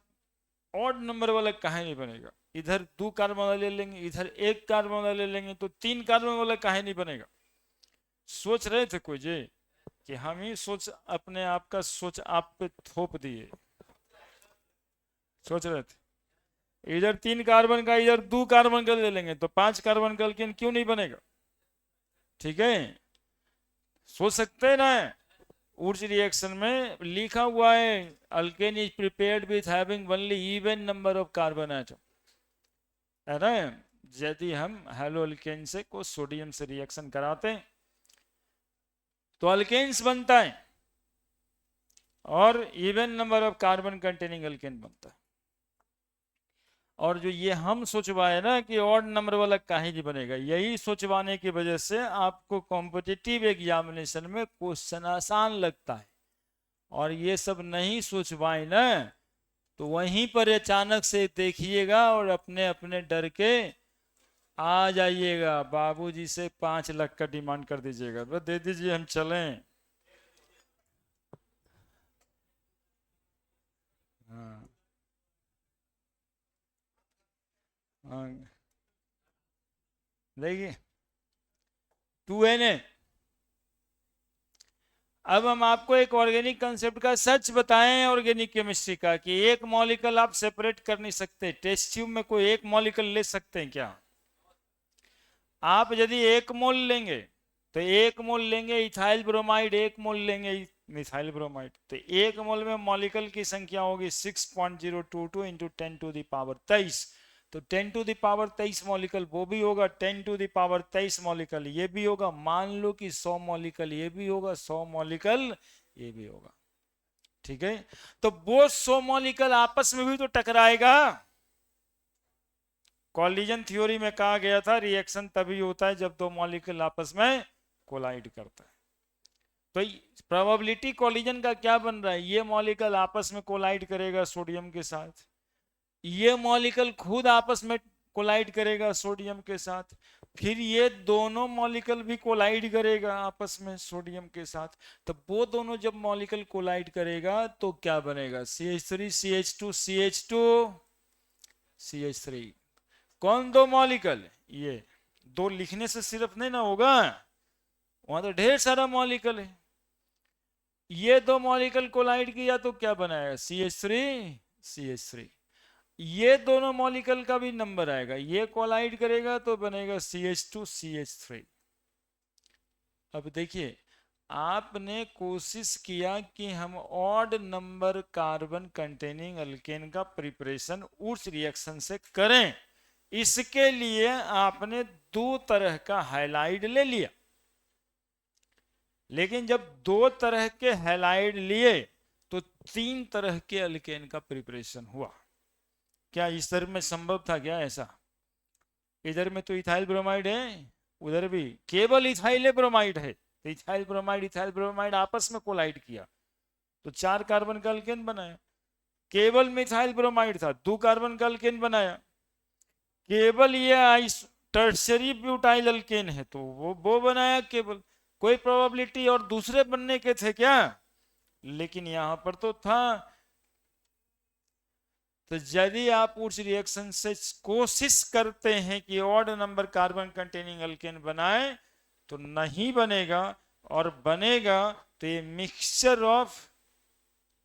ऑड नंबर वाला काहे नहीं बनेगा, इधर 2 कार्बन वाला ले लेंगे इधर 1 कार्बन वाला ले लेंगे तो 3 कार्बन वाला काहे नहीं बनेगा। सोच रहे थे कोई जी कि हम ही सोच अपने आप का सोच आप पे थोप दिए, सोच रहे थे इधर 3 कार्बन का इधर 2 कार्बन का ले लेंगे तो 5 कार्बन का अल्केन क्यों नहीं बनेगा। ठीक है, सोच सकते हैं ना, ऊर्ज रिएक्शन में लिखा हुआ है alkane is prepared with having only even number of carbon atom, है ना। यदि हम हेलो अल्केन से को सोडियम से रिएक्शन कराते हैं तो अल्केन्स बनता है और even number of carbon containing alkane बनता है। और जो ये हम सोचवाए ना कि ऑड नंबर वाला काहे नहीं बनेगा, यही सोचवाने की वजह से आपको कॉम्पिटिटिव एग्जामिनेशन में क्वेश्चन आसान लगता है। और ये सब नहीं सोचवाए ना तो वहीं पर अचानक से देखिएगा और अपने अपने डर के आ जाइएगा, बाबूजी से 5 लाख का डिमांड कर दीजिएगा, बस दे दीजिए हम चलें। हाँ हाँ, देखिए 2Na। अब हम आपको एक ऑर्गेनिक कंसेप्ट का सच बताएं ऑर्गेनिक केमिस्ट्री का कि एक मॉलिक्यूल आप सेपरेट कर नहीं सकते, टेस्ट ट्यूब में कोई एक मॉलिक्यूल ले सकते हैं क्या। आप यदि 1 मोल लेंगे तो 1 मोल लेंगे इथाइल ब्रोमाइड, 1 मोल लेंगे मिथाइल ब्रोमाइड, तो 1 मोल में मॉलिक्यूल की संख्या होगी 6.022 इंटू 10⁻23। तो 10⁻23 मॉलिक्यूल वो भी होगा, 10⁻23 मॉलिक्यूल ये भी होगा, मान लो कि 100 मॉलिक्यूल ये भी होगा, 100 मॉलिक्यूल ये भी होगा। ठीक है, तो वो 100 मॉलिक्यूल आपस में भी तो टकराएगा। कॉलिजन थ्योरी में कहा गया था रिएक्शन तभी होता है जब 2 मॉलिक्यूल आपस में कोलाइड करता है। तो प्रोबेबिलिटी कॉलिजन का क्या बन रहा है, ये मॉलिक्यूल आपस में कोलाइड करेगा सोडियम के साथ, ये मॉलिक्यूल खुद आपस में कोलाइड करेगा सोडियम के साथ, फिर ये दोनों मॉलिक्यूल भी कोलाइड करेगा आपस में सोडियम के साथ। तो वो दोनों जब मॉलिक्यूल कोलाइड करेगा तो क्या बनेगा, CH3 CH2 CH2 CH3। कौन दो मॉलिक्यूल? ये दो लिखने से सिर्फ नहीं ना होगा, वहां तो ढेर सारा मॉलिक्यूल है। ये दो मॉलिक्यूल कोलाइड किया तो क्या बनाएगा? CH3 CH3। ये दोनों मॉलिक्यूल का भी नंबर आएगा, ये कोलाइड करेगा तो बनेगा CH2 CH3। अब देखिए, आपने कोशिश किया कि हम odd number carbon containing alkane का प्रिपरेशन उस रिएक्शन से करें। इसके लिए आपने दो तरह का हैलाइड ले लिया, लेकिन जब दो तरह के हैलाइड लिए तो तीन तरह के अल्केन का प्रिपरेशन हुआ। क्या इस तरह में संभव था क्या ऐसा? इधर में तो इथाइल ब्रोमाइड है, उधर भी केवल इथाइल ब्रोमाइड है, तो इथाइल ब्रोमाइड आपस में कोलाइड किया तो चार कार्बन का अल्केन बनाया। केवल मिथाइल ब्रोमाइड था, दो कार्बन का अल्केन बनाया। केवल ये टर्शरी ब्यूटाइल अल्केन है तो वो बनाया केवल। कोई प्रोबेबिलिटी और दूसरे बनने के थे क्या? लेकिन यहां पर तो था। तो यदि आप उस रिएक्शन से कोशिश करते हैं कि odd number carbon containing alkane बनाए तो नहीं बनेगा, और बनेगा तो ये mixture of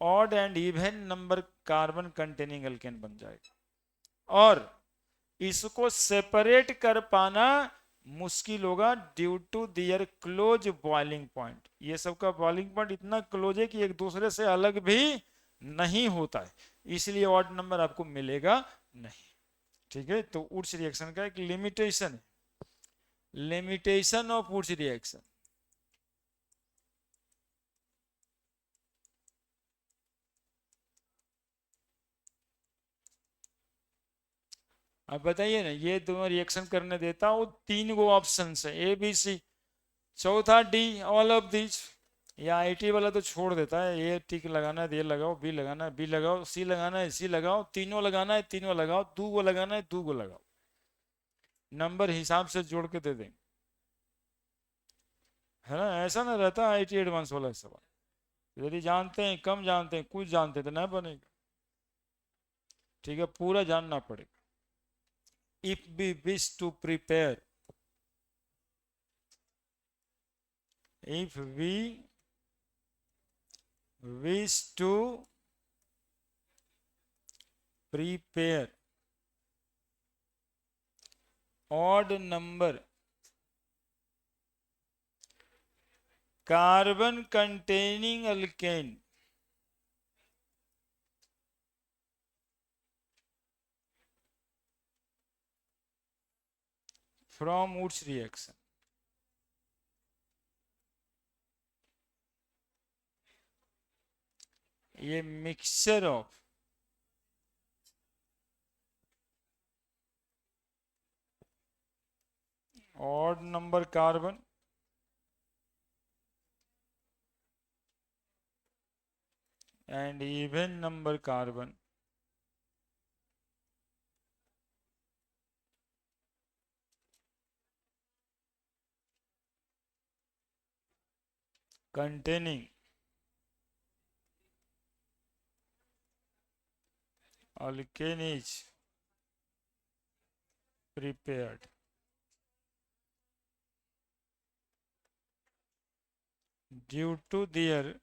odd and even number carbon containing alkane बन जाएगा, और इसको सेपरेट कर पाना मुश्किल होगा due to their close boiling point. ये सबका बॉइलिंग पॉइंट इतना क्लोज है कि एक दूसरे से अलग भी नहीं होता है, इसलिए ऑड नंबर आपको मिलेगा नहीं। ठीक है, तो उर्स रिएक्शन का एक लिमिटेशन है, लिमिटेशन ऑफ उर्स रिएक्शन। अब बताइए ना, ये दोनों रिएक्शन करने देता हूं, तीन गो ऑप्शन है ABC, चौथा D ऑल ऑफ दिस, या IT वाला तो छोड़ देता है, ये टिक लगाना है ये लगाओ, B लगाना है B लगाओ, C लगाना है C लगाओ, तीनों लगाना है तीनों लगाओ, दो गो लगाना है दो गो लगाओ, नंबर हिसाब से जोड़ के दे देंगे, है ना? ऐसा ना रहता IT एडवांस वाला सवाल, यदि जानते हैं कम जानते हैं कुछ जानते हैं तो ना बनेगा। ठीक है, पूरा जानना पड़ेगा। If we wish to prepare, if we wish to prepare odd number carbon containing alkane from Woods reaction, ये mixture of odd number carbon and even number carbon containing alkane is prepared due to their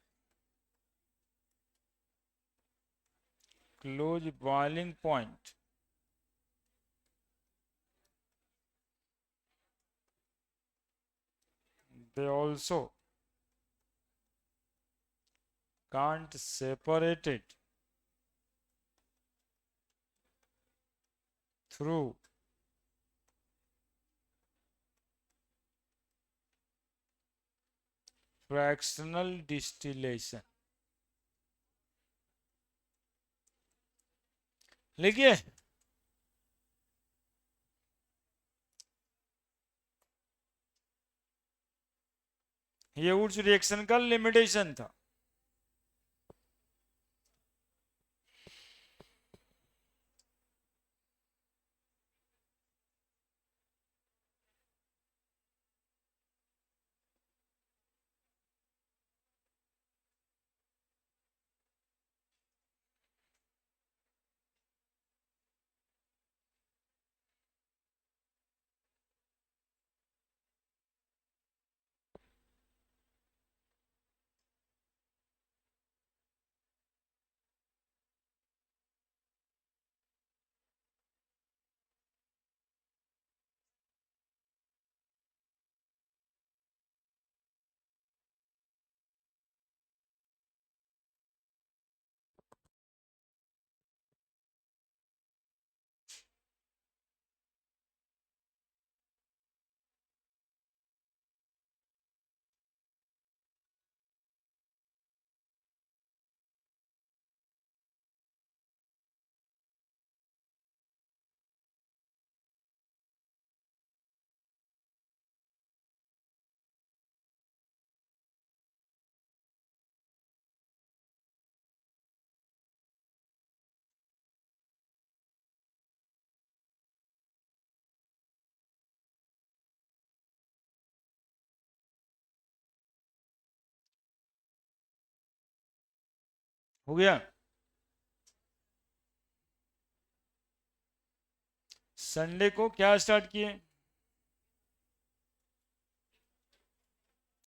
close boiling point they also can't separate it through fractional distillation। लिखिए, ये Wurtz reaction का limitation था। हो गया। Sunday को क्या start किए?